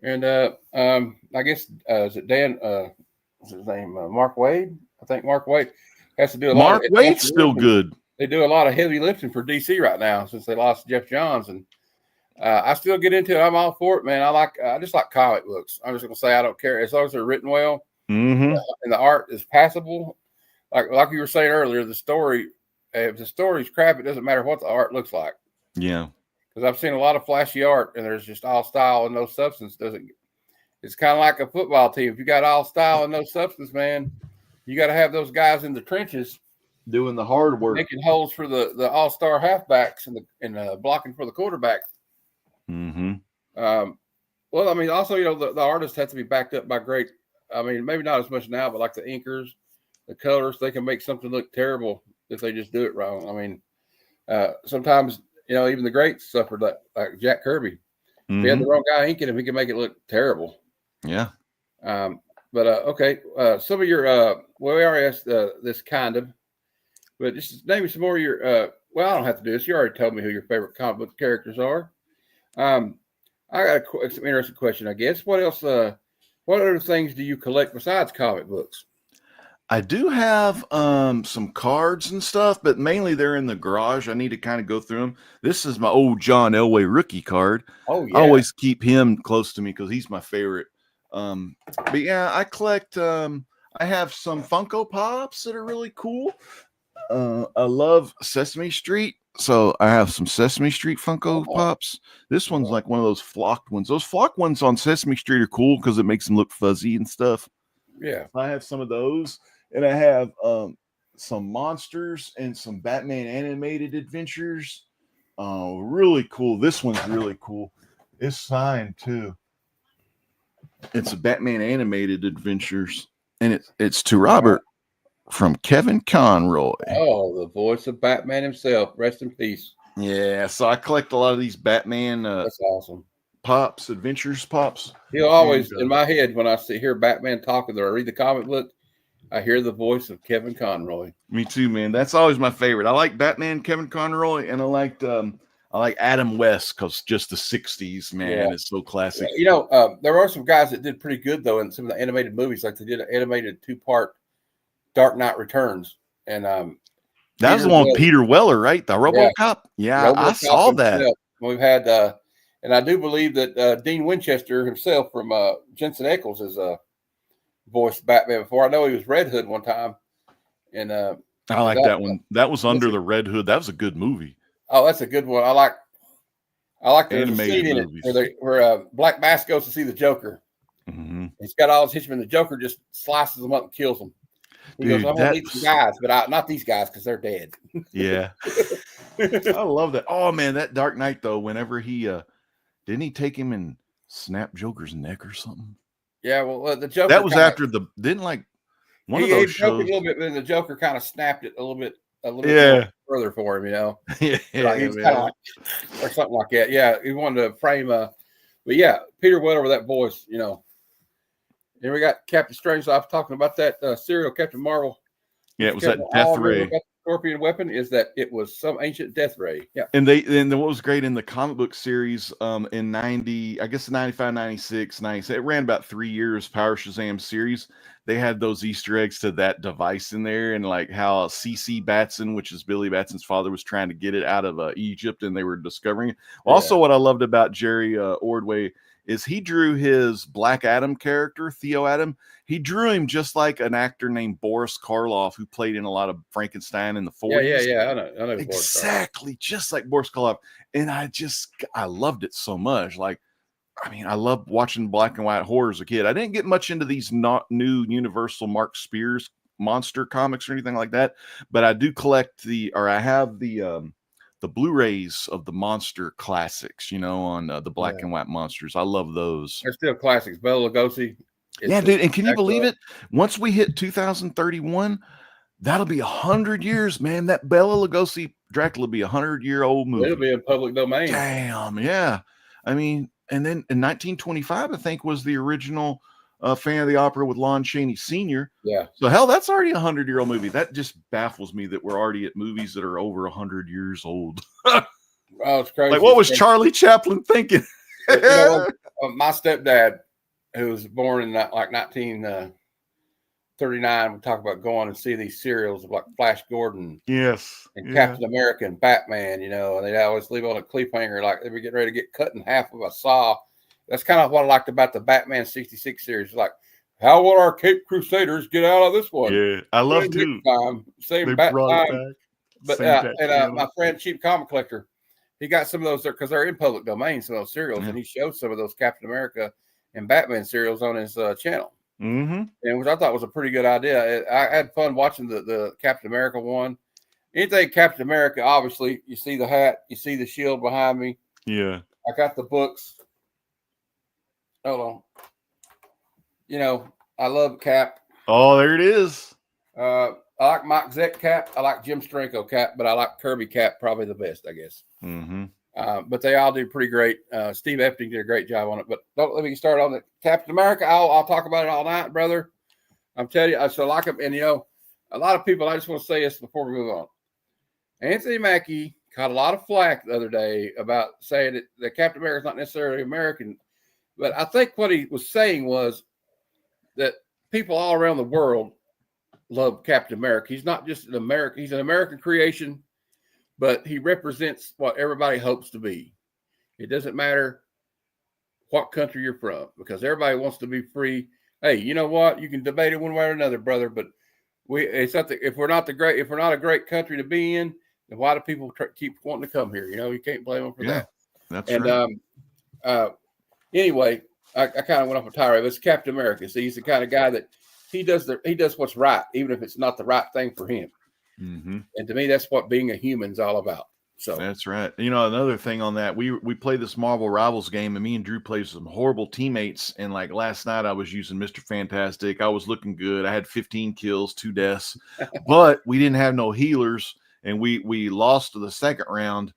And I guess is it Dan? What's his name? Mark Waid. I think Mark Waid has to do a lot. Mark Waid's still good. They do a lot of heavy lifting for DC right now since they lost Jeff Johns, and I still get into it. I'm all for it, man. I just like comic books. I'm just gonna say I don't care as long as they're written well and the art is passable. Like you were saying earlier, the story. If the story's crap, it doesn't matter what the art looks like. Yeah. Because I've seen a lot of flashy art, and there's just all style and no substance. It's kind of like a football team. If you got all style and no substance, man, you got to have those guys in the trenches doing the hard work, making holes for the all-star halfbacks and blocking for the quarterback. Well, I mean, also, the artists have to be backed up by great. I mean, maybe not as much now, but like the inkers, the colors, they can make something look terrible if they just do it wrong. I mean, sometimes. Even the greats suffered like Jack Kirby. If he had the wrong guy inking him, he can make it look terrible. Yeah. Okay. Some of your, we already asked this kind of, but just name me some more of your, well, I don't have to do this. You already told me who your favorite comic book characters are. I got some interesting question, I guess. What else, what other things do you collect besides comic books? I do have some cards and stuff, but mainly they're in the garage. I need to kind of go through them. This is my old John Elway rookie card. Oh, yeah. I always keep him close to me because he's my favorite. But yeah, I collect. I have some Funko Pops that are really cool. I love Sesame Street, so I have some Sesame Street Funko Pops. This one's like one of those flocked ones. Those flocked ones on Sesame Street are cool because it makes them look fuzzy and stuff. Yeah, I have some of those. And I have some monsters and some Batman animated adventures. Really cool. This one's really cool. It's signed too. It's a Batman animated adventures, and it's to Robert from Kevin Conroy. Oh, the voice of Batman himself. Rest in peace. Yeah. So I collect a lot of these Batman. That's awesome. Pops, adventures pops. He'll always in my head when I hear Batman talking or read the comic book. I hear the voice of Kevin Conroy. Me too, man. That's always my favorite. I like Batman, Kevin Conroy, and I like Adam West because just the '60s, man, is so classic. You know, there are some guys that did pretty good though in some of the animated movies, like they did an animated 2-part Dark Knight Returns, and that was the one with Peter Weller, right? The RoboCop. Yeah, I saw that. Himself. We've had, and I do believe that Dean Winchester himself from Jensen Ackles has voiced Batman before. I know he was Red Hood one time, and I like that one. That was Under the Red Hood. That was a good movie. Oh, that's a good one. I like the Animated scene in movies. it where Black Mask goes to see the Joker. Mm-hmm. He's got all his henchmen. The Joker just slices them up and kills them. He goes, "I'm gonna need some guys, but not these guys because they're dead." Yeah, I love that. Oh man, that Dark Knight though. Whenever he didn't he take him and snap Joker's neck or something? Yeah, well, the Joker. That was after the didn't like one of those shows. A little bit, but then the Joker kind of snapped it a little bit further for him. You know, yeah, like he's kind of like, or something like that. Yeah, he wanted to frame. But yeah, Peter Weller with that voice. You know. Then we got Captain Strange. So I was talking about that serial Captain Marvel. Yeah, it was that death ray. Scorpion weapon is that it was some ancient death ray. Yeah. And what was great in the comic book series in 90, I guess 95, 96, 97, it ran about 3 years, Power Shazam series. They had those Easter eggs to that device in there, and like how C.C. Batson, which is Billy Batson's father, was trying to get it out of Egypt, and they were discovering it. Also, what I loved about Jerry Ordway is he drew his Black Adam character, Theo Adam. He drew him just like an actor named Boris Karloff, who played in a lot of Frankenstein in the 40s. Yeah. I know exactly, just like Boris Karloff. And I loved it so much. Like, I mean, I loved watching black and white horror as a kid. I didn't get much into these new Universal Mark Spears monster comics or anything like that, but I do collect I have the Blu-rays of the monster classics, you know, on the black and white monsters. I love those. They're still classics. Bela Lugosi. Yeah, dude. And can you believe it? Once we hit 2031, that'll be 100 years, man. That Bela Lugosi Dracula will be 100-year-old movie. It'll be in public domain. Damn, yeah. I mean, and then in 1925, I think, was the original Fan of the Opera with Lon Chaney Sr. Yeah. So hell, that's already a 100-year-old movie. That just baffles me that we're already at movies that are over 100 years old. Oh, it's crazy. Like, what was Charlie Chaplin thinking? You know, my stepdad, who was born in like 1939, would talk about going and see these serials of like Flash Gordon, yes, and Captain America and Batman. You know, and they'd always leave on a cliffhanger, like they were getting ready to get cut in half with a saw. That's kind of what I liked about the Batman '66 series. Like, how will our Cape Crusaders get out of this one? Yeah, I love too. Same bat time. But my friend, Cheap Comic Collector, he got some of those because they're in public domain, some of those serials, and he showed some of those Captain America and Batman serials on his channel. Mm-hmm. And which I thought was a pretty good idea. I had fun watching the Captain America one. Anything Captain America, obviously, you see the hat, you see the shield behind me. Yeah. I got the books. Hold on. You know, I love Cap. Oh, there it is. I like Mike Zeck Cap. I like Jim Steranko Cap, but I like Kirby Cap probably the best, I guess. Mm-hmm. But they all do pretty great. Steve Epting did a great job on it. But don't let me start on the Captain America. I'll talk about it all night, brother. I'm telling you, I so like him. And, you know, a lot of people, I just want to say this before we move on. Anthony Mackie caught a lot of flack the other day about saying that Captain America is not necessarily American. But I think what he was saying was that people all around the world love Captain America. He's not just an American. He's an American creation, but he represents what everybody hopes to be. It doesn't matter what country you're from, because everybody wants to be free. Hey, you know what? You can debate it one way or another, brother, but it's not if we're not a great country to be in, then why do people keep wanting to come here? You know, you can't blame them for that. That's right. Anyway, I kind of went off a tirade. But it's Captain America. See, he's the kind of guy that he does what's right, even if it's not the right thing for him. Mm-hmm. And to me, that's what being a human's all about. So that's right. You know, another thing on that, we play this Marvel Rivals game, and me and Drew played some horrible teammates. And like last night, I was using Mr. Fantastic. I was looking good. I had 15 kills, 2 deaths, but we didn't have no healers, and we lost to the second round.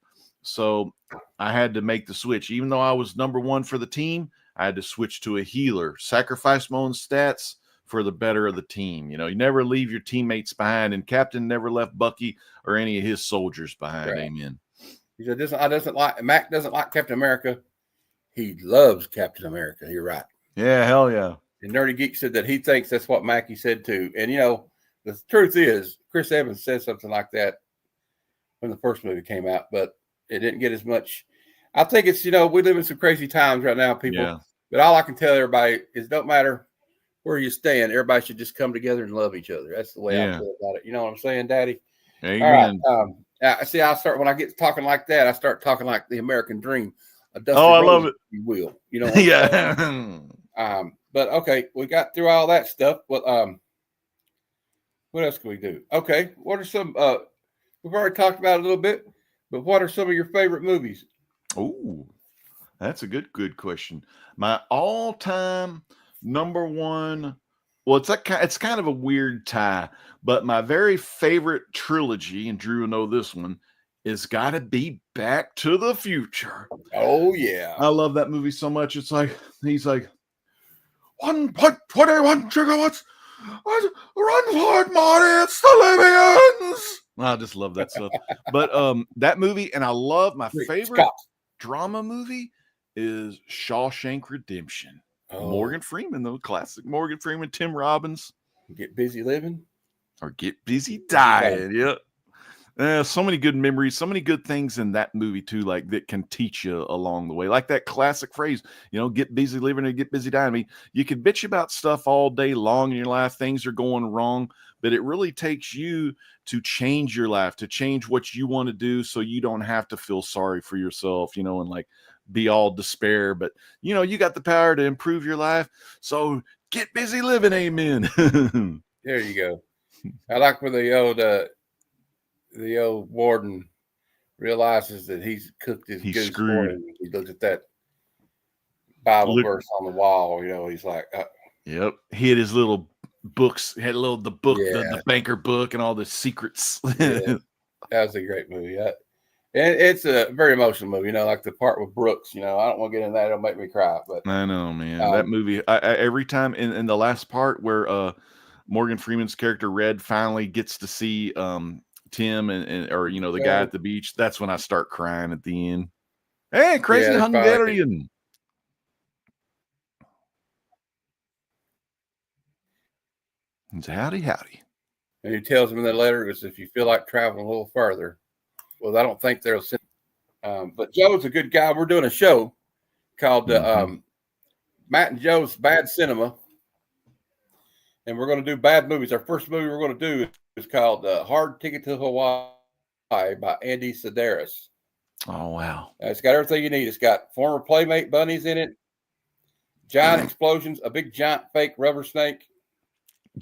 So I had to make the switch. Even though I was number 1 for the team, I had to switch to a healer, sacrifice my own stats for the better of the team. You know, you never leave your teammates behind, and Captain never left Bucky or any of his soldiers behind. Right. Amen. He said, Mac doesn't like Captain America. He loves Captain America. You're right. Yeah, hell yeah. And Nerdy Geek said that he thinks that's what Mackie said too. And, you know, the truth is, Chris Evans said something like that when the first movie came out, but it didn't get as much. I think it's, you know, we live in some crazy times right now, people. Yeah. But all I can tell everybody is don't matter where you stand, everybody should just come together and love each other. That's the way I feel about it. You know what I'm saying, Daddy? Amen. All right. See, when I get talking like that, I start talking like the American dream. I love it. You will. You know. Yeah. But okay, we got through all that stuff. But what else can we do? Okay, what are some? We've already talked about it a little bit, but what are some of your favorite movies? Oh, that's a good question. My all-time number one. Well, it's kind of a weird tie, but my very favorite trilogy, and Drew will know this one, is got to be Back to the Future. Oh yeah, I love that movie so much. It's like he's like 1.21 gigawatts. Run for it, Marty! It's the Libyans. I just love that stuff. But that movie, and I love my favorite drama movie is Shawshank Redemption. Morgan Freeman, though, classic Morgan Freeman, Tim Robbins. Get Busy Living or Get Busy Dying. Yeah. So many good memories, so many good things in that movie too, like that can teach you along the way. Like that classic phrase, you know, get busy living or get busy dying. I mean, you can bitch about stuff all day long in your life. Things are going wrong, but it really takes you to change your life, to change what you want to do so you don't have to feel sorry for yourself, you know, and like be all despair. But, you know, you got the power to improve your life. So get busy living. Amen. There you go. I like when the old warden realizes that he's cooked his goose for him. He looks at that Bible verse on the wall. You know, he's like, "Yep." He had his little books. He had the banker book, and all the secrets. Yeah. That was a great movie. And it's a very emotional movie. You know, like the part with Brooks. You know, I don't want to get into that; it'll make me cry. But I know, man, that movie. I every time in the last part where Morgan Freeman's character Red finally gets to see Tim or you know the guy at the beach, that's when I start crying at the end. Hey, crazy Hungarian. It's howdy. And he tells him in that letter, is if you feel like traveling a little further, well, I don't think they'll send. But Joe's a good guy. We're doing a show called Matt and Joe's Bad Cinema, and we're going to do bad movies. Our first movie we're going to do is called Hard Ticket to Hawaii by Andy Sedaris. Oh, wow. It's got everything you need. It's got former Playmate bunnies in it, giant explosions, a big giant fake rubber snake,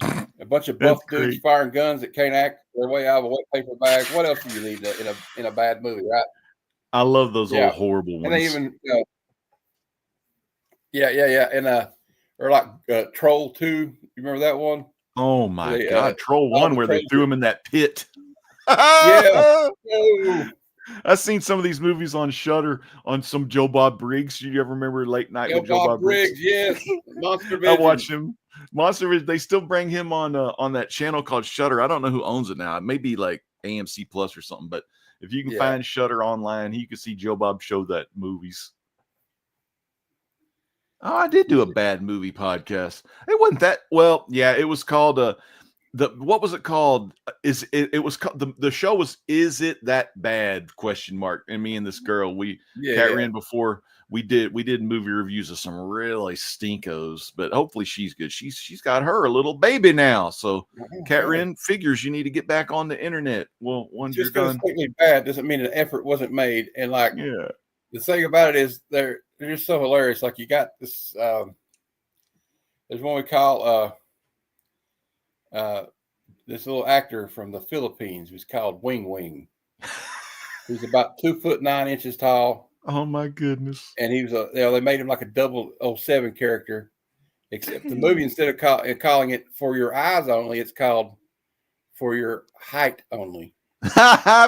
a bunch of buff dudes firing guns that can't act their way out of a wet paper bag. What else do you need in a bad movie, right? I love those old horrible ones. And they even, and or like Troll 2. You remember that one? Oh my God, Troll 1 where they threw him in that pit. Yeah. I've seen some of these movies on Shudder on some Joe Bob Briggs. You ever remember Late Night with Joe Bob Briggs? Yes. Monster Vision. I watch him. Monster Vision. They still bring him on that channel called Shudder. I don't know who owns it now. It may be like AMC Plus or something. But if you can find Shudder online, you can see Joe Bob show that movies. Oh, I did do a bad movie podcast. It wasn't that well. Yeah, it was called what was it called? It was called the show was Is It That Bad? ? And me and this girl Kat ran before we did movie reviews of some really stinkos, but hopefully she's good. She's got her a little baby now. So Kat Wren figures you need to get back on the internet. Well, once you're done, bad doesn't mean an effort wasn't made. And like the thing about it is they're just so hilarious. Like you got this there's one we call this little actor from the Philippines who's called Wing Wing. He's about 2'9" tall. Oh my goodness! And he was they made him like a 007 character, except the movie instead of calling it For Your Eyes Only, it's called For Your Height Only.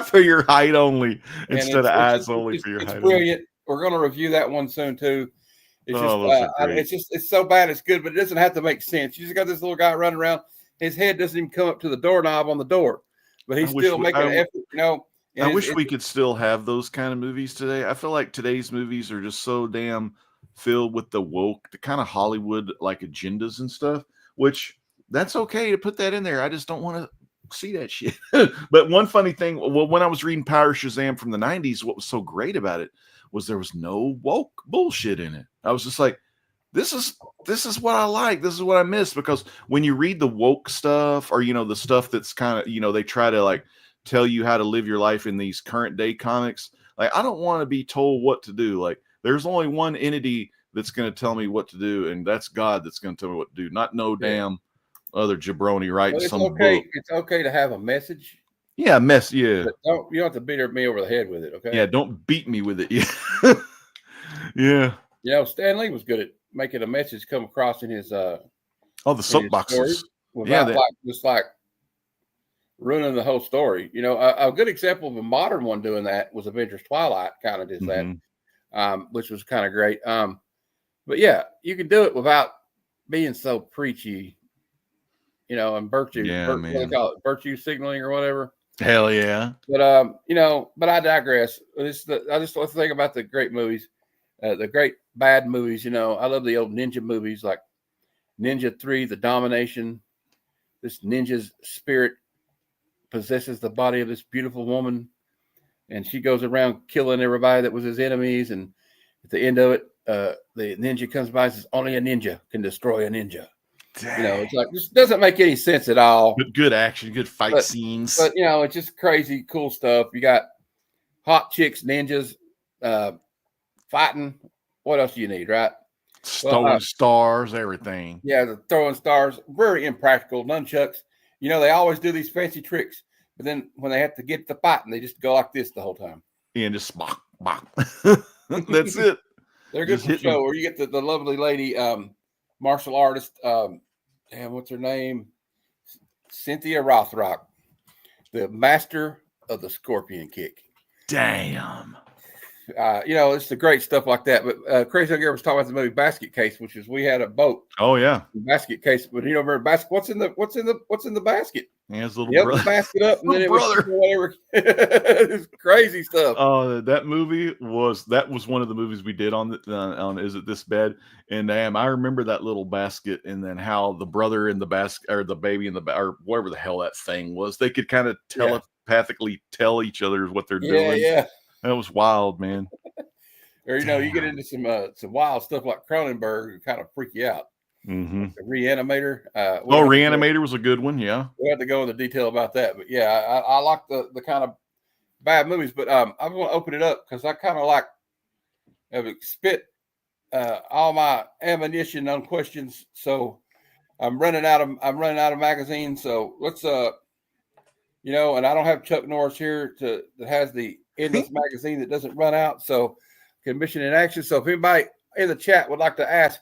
For your height only instead of eyes only. For your height. It's brilliant. We're going to review that one soon too. It's Oh, those are great. it's so bad it's good, but it doesn't have to make sense. You just got this little guy running around. His head doesn't even come up to the doorknob on the door, but he's still making an effort, you know. I wish we could still have those kind of movies today. I feel like today's movies are just so damn filled with the woke, the kind of Hollywood like agendas and stuff, which that's okay to put that in there. I just don't want to see that shit. But one funny thing, well, when I was reading Power Shazam from the 90s, what was so great about it was there was no woke bullshit in it. I was just like, this is what I like. This is what I miss, because when you read the woke stuff, or, you know, the stuff that's kind of, you know, they try to like tell you how to live your life in these current day comics. Like, I don't want to be told what to do. Like, there's only one entity that's going to tell me what to do, and that's God that's going to tell me what to do, not no damn other jabroni writing some book. It's okay to have a message. Yeah, yeah. But you don't have to beat me over the head with it, okay? Yeah, don't beat me with it. Yeah. Yeah. You know, Stan Lee was good at making a message come across in his the soapboxes. Without like ruining the whole story. You know, a good example of a modern one doing that was Avengers Twilight, kind of did that, which was kind of great. But yeah, you can do it without being so preachy, you know, and virtue, what do they call it? Virtue signaling or whatever. Hell yeah. But you know, but I digress. I just want to think about the great movies, the great bad movies. You know, I love the old ninja movies like Ninja 3, The Domination. This ninja's spirit possesses the body of this beautiful woman, and she goes around killing everybody that was his enemies. And at the end of it, the ninja comes by and says, "Only a ninja can destroy a ninja." Dang. You know, it's like, this doesn't make any sense at all. But good action, good fight scenes. But you know, it's just crazy, cool stuff. You got hot chicks, ninjas, fighting. What else do you need, right? Throwing stars, everything. Yeah, the throwing stars, very impractical. Nunchucks. You know, they always do these fancy tricks, but then when they have to get the fighting, they just go like this the whole time. And just bop, bop. That's it. They're good for show. Or you get the lovely lady, martial artist, what's her name? Cynthia Rothrock, the master of the scorpion kick. Damn. You know, it's the great stuff like that. But Crazy Young Girl was talking about the movie Basket Case, which is we had a boat. Oh yeah, basket case. But you know, remember basket? What's in the basket? Yeah, his little brother. The basket up, and then it was whatever. It's crazy stuff. Oh, that movie was one of the movies we did on Is It This Bad? And damn, I remember that little basket, and then how the brother in the basket, or the baby in the or whatever the hell that thing was, they could kind of telepathically tell each other what they're doing. Yeah. That was wild, man. Or, you know, you get into some wild stuff like Cronenberg and kind of freak you out. Mm-hmm. The Reanimator. Reanimator was a good one, yeah. We have to go into detail about that. But, yeah, I like the kind of bad movies. But I'm going to open it up because I kind of like have spit all my ammunition on questions. So I'm running out of magazines. So let's, you know, and I don't have Chuck Norris here that has the endless magazine that doesn't run out. So Commission in Action. So if anybody in the chat would like to ask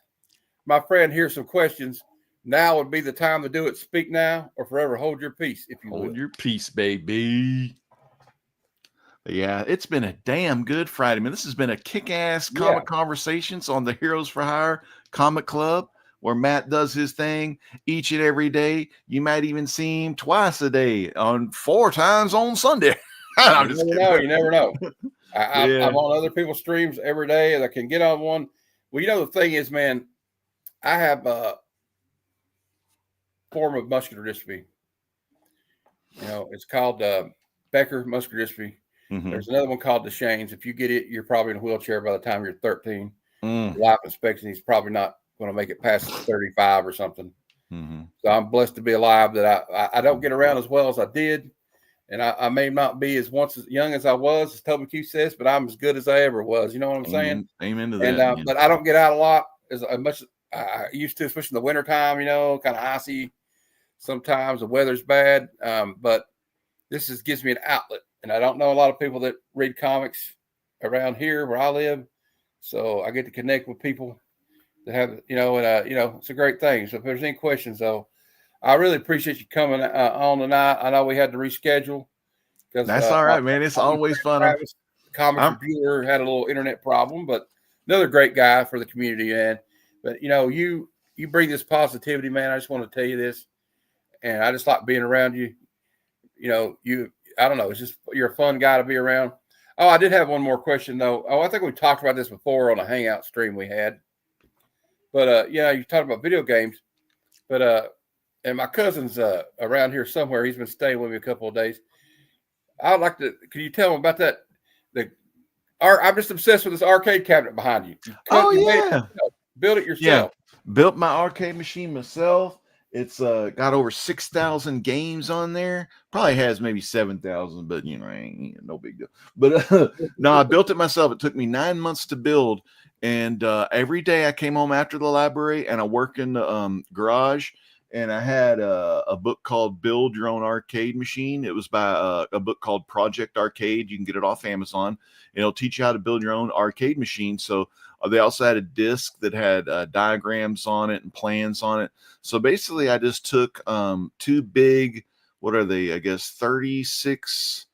my friend here some questions, now would be the time to do it. Speak now or forever hold your peace. If you hold your peace, baby. Yeah, it's been a damn good Friday, man. This has been a kick-ass comic conversations on the Heroes for Hire Comic Club, where Matt does his thing each and every day. You might even see him twice a day, on 4 times on Sunday. You never know. I'm on other people's streams every day, and I can get on one. Well, you know, the thing is, man, I have a form of muscular dystrophy. You know, it's called Becker muscular dystrophy. Mm-hmm. There's another one called Duchenne's. If you get it, you're probably in a wheelchair by the time you're 13. Life expectancy is probably not going to make it past 35 or something. Mm-hmm. So I'm blessed to be alive. That I don't get around as well as I did. And I may not be as young as I was, as Toby Q says, but I'm as good as I ever was. You know what I'm saying? Amen to that. But I don't get out a lot as much as I used to, especially in the wintertime, you know, kind of icy. Sometimes the weather's bad. But this gives me an outlet. And I don't know a lot of people that read comics around here where I live. So I get to connect with people that have, you know, and, you know, it's a great thing. So if there's any questions, though, I really appreciate you coming on tonight. I know we had to reschedule. That's all right, man. It's always fun. Comic computer had a little internet problem, but another great guy for the community, man. But you bring this positivity, man. I just want to tell you this, and I just like being around you. I don't know. It's just you're a fun guy to be around. Oh, I did have one more question though. Oh, I think we talked about this before on a hangout stream we had. But you talked about video games. But and my cousin's around here somewhere. He's been staying with me a couple of days. I'd like to. Can you tell him about that? I'm just obsessed with this arcade cabinet behind you. Build it yourself. Yeah, built my arcade machine myself. It's got over 6,000 games on there. Probably has maybe 7,000, but ain't no big deal. But no, I built it myself. It took me 9 months to build, and every day I came home after the library and I work in the garage. And I had a book called Build Your Own Arcade Machine. It was by a book called Project Arcade. You can get it off Amazon. It'll teach you how to build your own arcade machine. So they also had a disc that had diagrams on it and plans on it. So basically, I just took two big, what are they? I guess 36.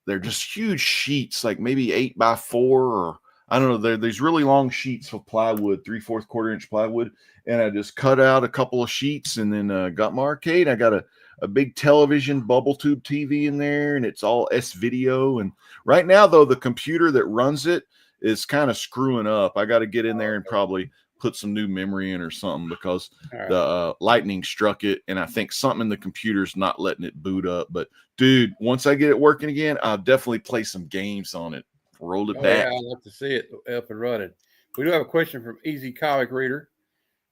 They're just huge sheets, like maybe 8x4, or I don't know. They're these really long sheets of plywood, 3/4 quarter-inch plywood. And I just cut out a couple of sheets and then got my arcade. I got a big television bubble tube TV in there, and it's all S-video. And right now, though, the computer that runs it is kind of screwing up. I got to get in there and probably put some new memory in or something, because the lightning struck it, and I think something in the computer's not letting it boot up. But, dude, once I get it working again, I'll definitely play some games on it. Roll it back. Yeah, I'd love to see it up and running. We do have a question from Easy Comic Reader.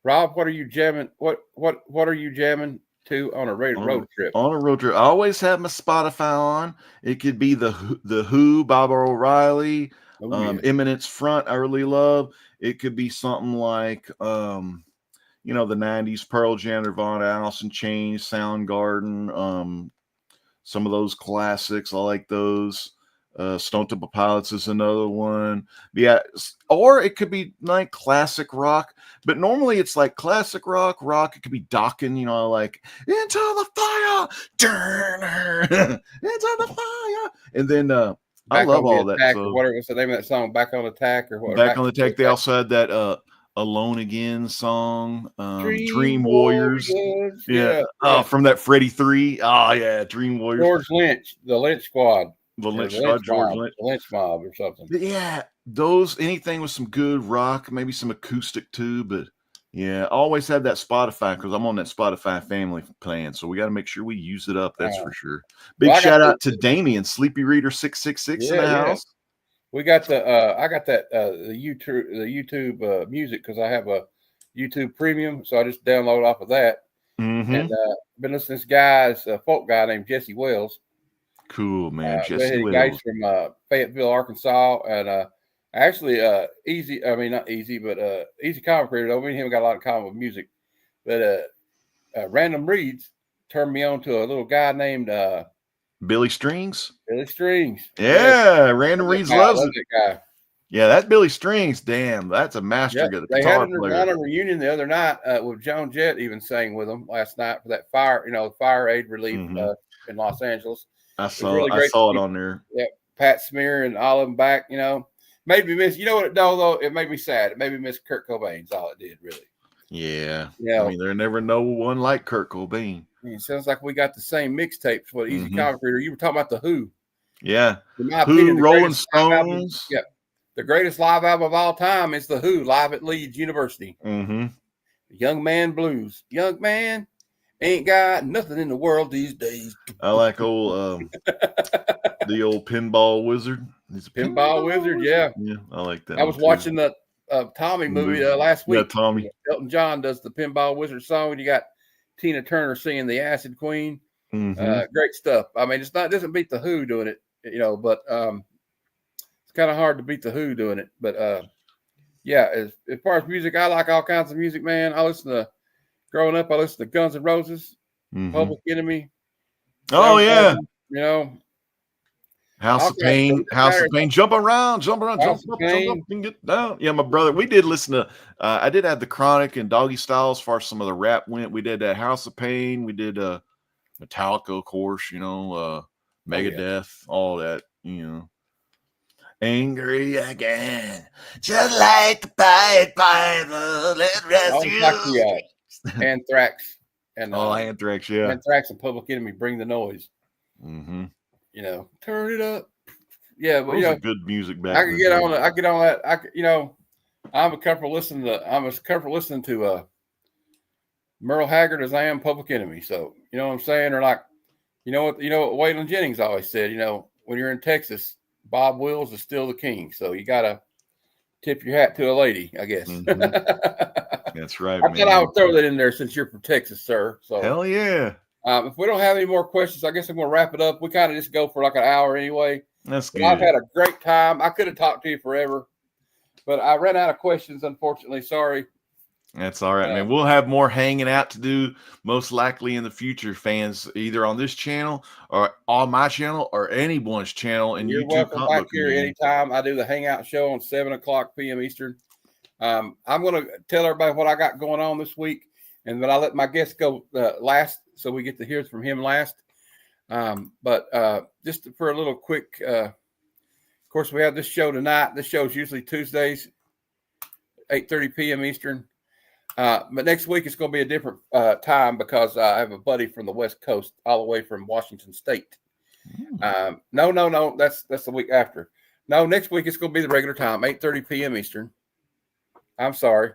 Rob, what are you jamming? What are you jamming to on a road trip? On a road trip, I always have my Spotify on. It could be the Who, Bob O'Reilly, Eminence Front. I really love. It could be something like the '90s, Pearl Jam, Nirvana, Alice in Chains, Soundgarden. Some of those classics, I like those. Stone Temple Pilots is another one. Yeah, or it could be like classic rock, but normally it's like classic rock. It could be Dokken, like Into the Fire, Into the Fire, and then I love all that. So, what's the name of that song? Back on Attack or what? Back on Attack. They also had that Alone Again song, Dream Warriors. Yeah. Oh, from that Freddy 3. Oh yeah, Dream Warriors. George Lynch, the Lynch Squad. The Lynch Squad, George Lynch. Lynch Mob or something. Yeah, anything with some good rock, maybe some acoustic too. But yeah, I always have that Spotify because I'm on that Spotify family plan. So we got to make sure we use it up. That's for sure. Big shout out to Damien, Sleepy Reader 666 in the house. We got I got that the YouTube music because I have a YouTube Premium, so I just download off of that. Mm-hmm. And been listening to this guy's folk guy named Jesse Wells. Cool, man. Jesse Wells. Guys from Fayetteville, Arkansas, and actually Easy. I mean, not Easy, but Easy Comic Reader. Me and him got a lot in common with music. But Random Reads turned me on to a little guy named Billy Strings. Billy Strings. Yeah, Random Reads loves it. That guy. Yeah, that Billy Strings. Damn, that's a master guitar player. They had a Nirvana reunion the other night with Joan Jett. Even sang with them last night for that fire aid relief in Los Angeles. I saw it on there. Yeah, Pat Smear and all of them back. Made me miss. You know what it does though? It made me sad. It made me miss Kurt Cobain's. All it did, really. Yeah. I mean, there never no one like Kurt Cobain. It sounds like we got the same mixtapes. What Easy Comic Reader? You were talking about the Who. Yeah. In my opinion, Rolling Stones. Yeah. The greatest live album of all time is the Who live at Leeds University. Mm-hmm. Young Man Blues. Young man ain't got nothing in the world these days. I like the old Pinball Wizard. He's a Pinball Wizard, yeah. Yeah, I like that. I was watching the Tommy movie last week. Yeah, Tommy. Elton John does the Pinball Wizard song, and you got Tina Turner singing the Acid Queen. Great stuff. I mean, it doesn't beat the Who doing it, but it's kind of hard to beat the Who doing it. But as far as music, I like all kinds of music, man. Growing up, I listened to Guns N' Roses, Public Enemy. Oh, yeah. House of Pain. Jump around, jump up and get down. Yeah, my brother, we did listen to, I did have the Chronic and Doggy Style as far as some of the rap went. We did House of Pain. We did Metallica, of course, Megadeth, all that, Angry again, just like the Pied Piper. Let rest Always like the Anthrax and Anthrax, yeah. Anthrax and Public Enemy, Bring the Noise. Mm-hmm. You know, turn it up. Yeah, but Those are good music back. I could get on. I get on that. I'm as comfortable listening to Merle Haggard as I am Public Enemy. So you know what I'm saying? Or like, you know what Waylon Jennings always said. You know, when you're in Texas, Bob Wills is still the king. So you gotta tip your hat to a lady, I guess. Mm-hmm. That's right. I thought I would throw that in there since you're from Texas, sir. So hell yeah. If we don't have any more questions, I guess I'm going to wrap it up. We kind of just go for like an hour anyway. That's good. I've had a great time. I could have talked to you forever, but I ran out of questions, unfortunately. Sorry. That's all right, man. We'll have more hanging out to do, most likely in the future, fans, either on this channel or on my channel or anyone's channel. And you're welcome back here anytime. I do the Hangout Show on 7:00 p.m. Eastern. I'm going to tell everybody what I got going on this week, and then I'll let my guest go last, so we get to hear from him last. But just for a little quick, of course, we have this show tonight. This show is usually Tuesdays, 8:30 p.m. Eastern. But next week it's going to be a different time because I have a buddy from the West Coast, all the way from Washington State. No, that's the week after. No, next week it's going to be the regular time, 8:30 p.m. Eastern. I'm sorry,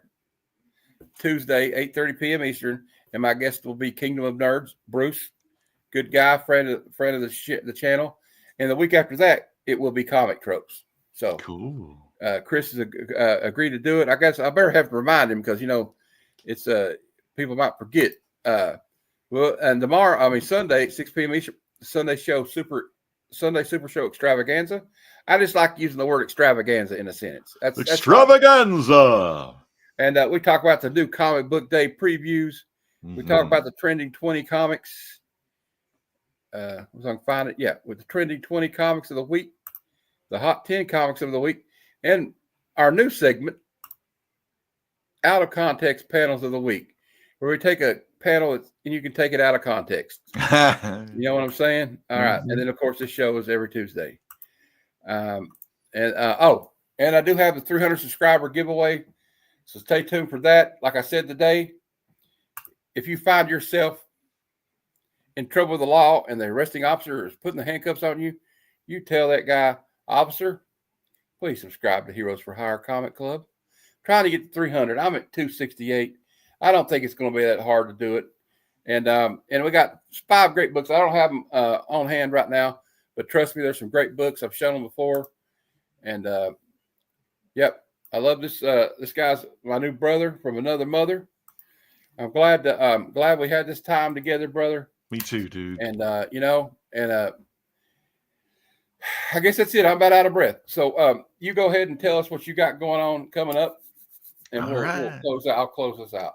Tuesday, 8:30 p.m. Eastern, and my guest will be Kingdom of Nerds, Bruce, good guy, friend of the channel. And the week after that, it will be Comic Tropes. So cool. Chris has agreed to do it. I guess I better have to remind him because it's people might forget. Well, and tomorrow, Sunday, 6 p.m. Eastern, Sunday Super Show Extravaganza. I just like using the word extravaganza in a sentence. That's extravaganza. And we talk about the new Comic Book Day previews. We talk about the trending 20 comics. Was I going to find it? Yeah, with the trending 20 comics of the week, the hot 10 comics of the week, and our new segment, out of context panels of the week, where we take a panel and you can take it out of context. You know what I'm saying? All right. And then, of course, this show is every Tuesday. And I do have the 300 subscriber giveaway. So stay tuned for that. Like I said today, if you find yourself in trouble with the law and the arresting officer is putting the handcuffs on you, you tell that guy, officer, please subscribe to Heroes for Hire Comic Club. I'm trying to get to 300. I'm at 268. I don't think it's going to be that hard to do it. And we got 5 great books. I don't have them on hand right now, but trust me, there's some great books. I've shown them before. And yep, I love this. This guy's my new brother from another mother. I'm glad we had this time together, brother. Me too, dude. And I guess that's it. I'm about out of breath. So you go ahead and tell us what you got going on coming up, and we'll close out. I'll close us out.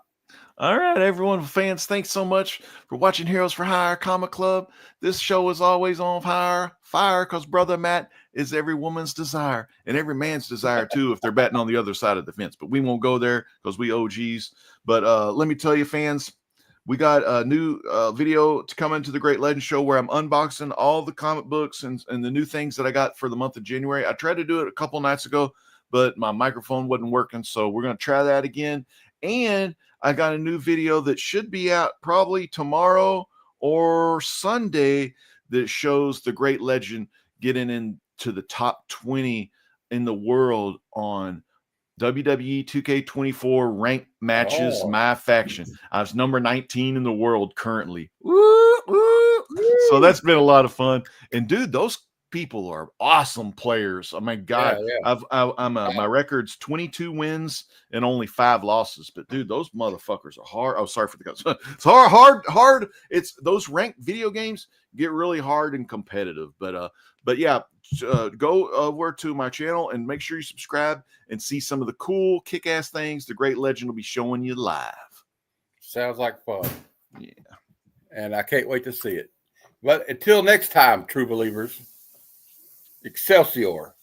All right, everyone, fans, thanks so much for watching Heroes for Hire Comic Club. This show is always on fire, because Brother Matt is every woman's desire and every man's desire too, if they're batting on the other side of the fence. But we won't go there because we OGs. But let me tell you, fans, we got a new video to come into the Great Legend Show where I'm unboxing all the comic books and the new things that I got for the month of January. I tried to do it a couple nights ago, but my microphone wasn't working. So we're going to try that again. And I got a new video that should be out probably tomorrow or Sunday that shows the Great Legend getting into the top 20 in the world on WWE 2K24 ranked matches. My faction. I was number 19 in the world currently. Woo, woo. So that's been a lot of fun. And dude, those people are awesome players. Oh my God. Yeah. My record's 22 wins and only 5 losses. But dude, those motherfuckers are hard. Oh, sorry for the guys. It's hard. It's those ranked video games get really hard and competitive. But yeah, go over to my channel and make sure you subscribe and see some of the cool kick-ass things the Great Legend will be showing you live. Sounds like fun. Yeah. And I can't wait to see it. But until next time, true believers, Excelsior.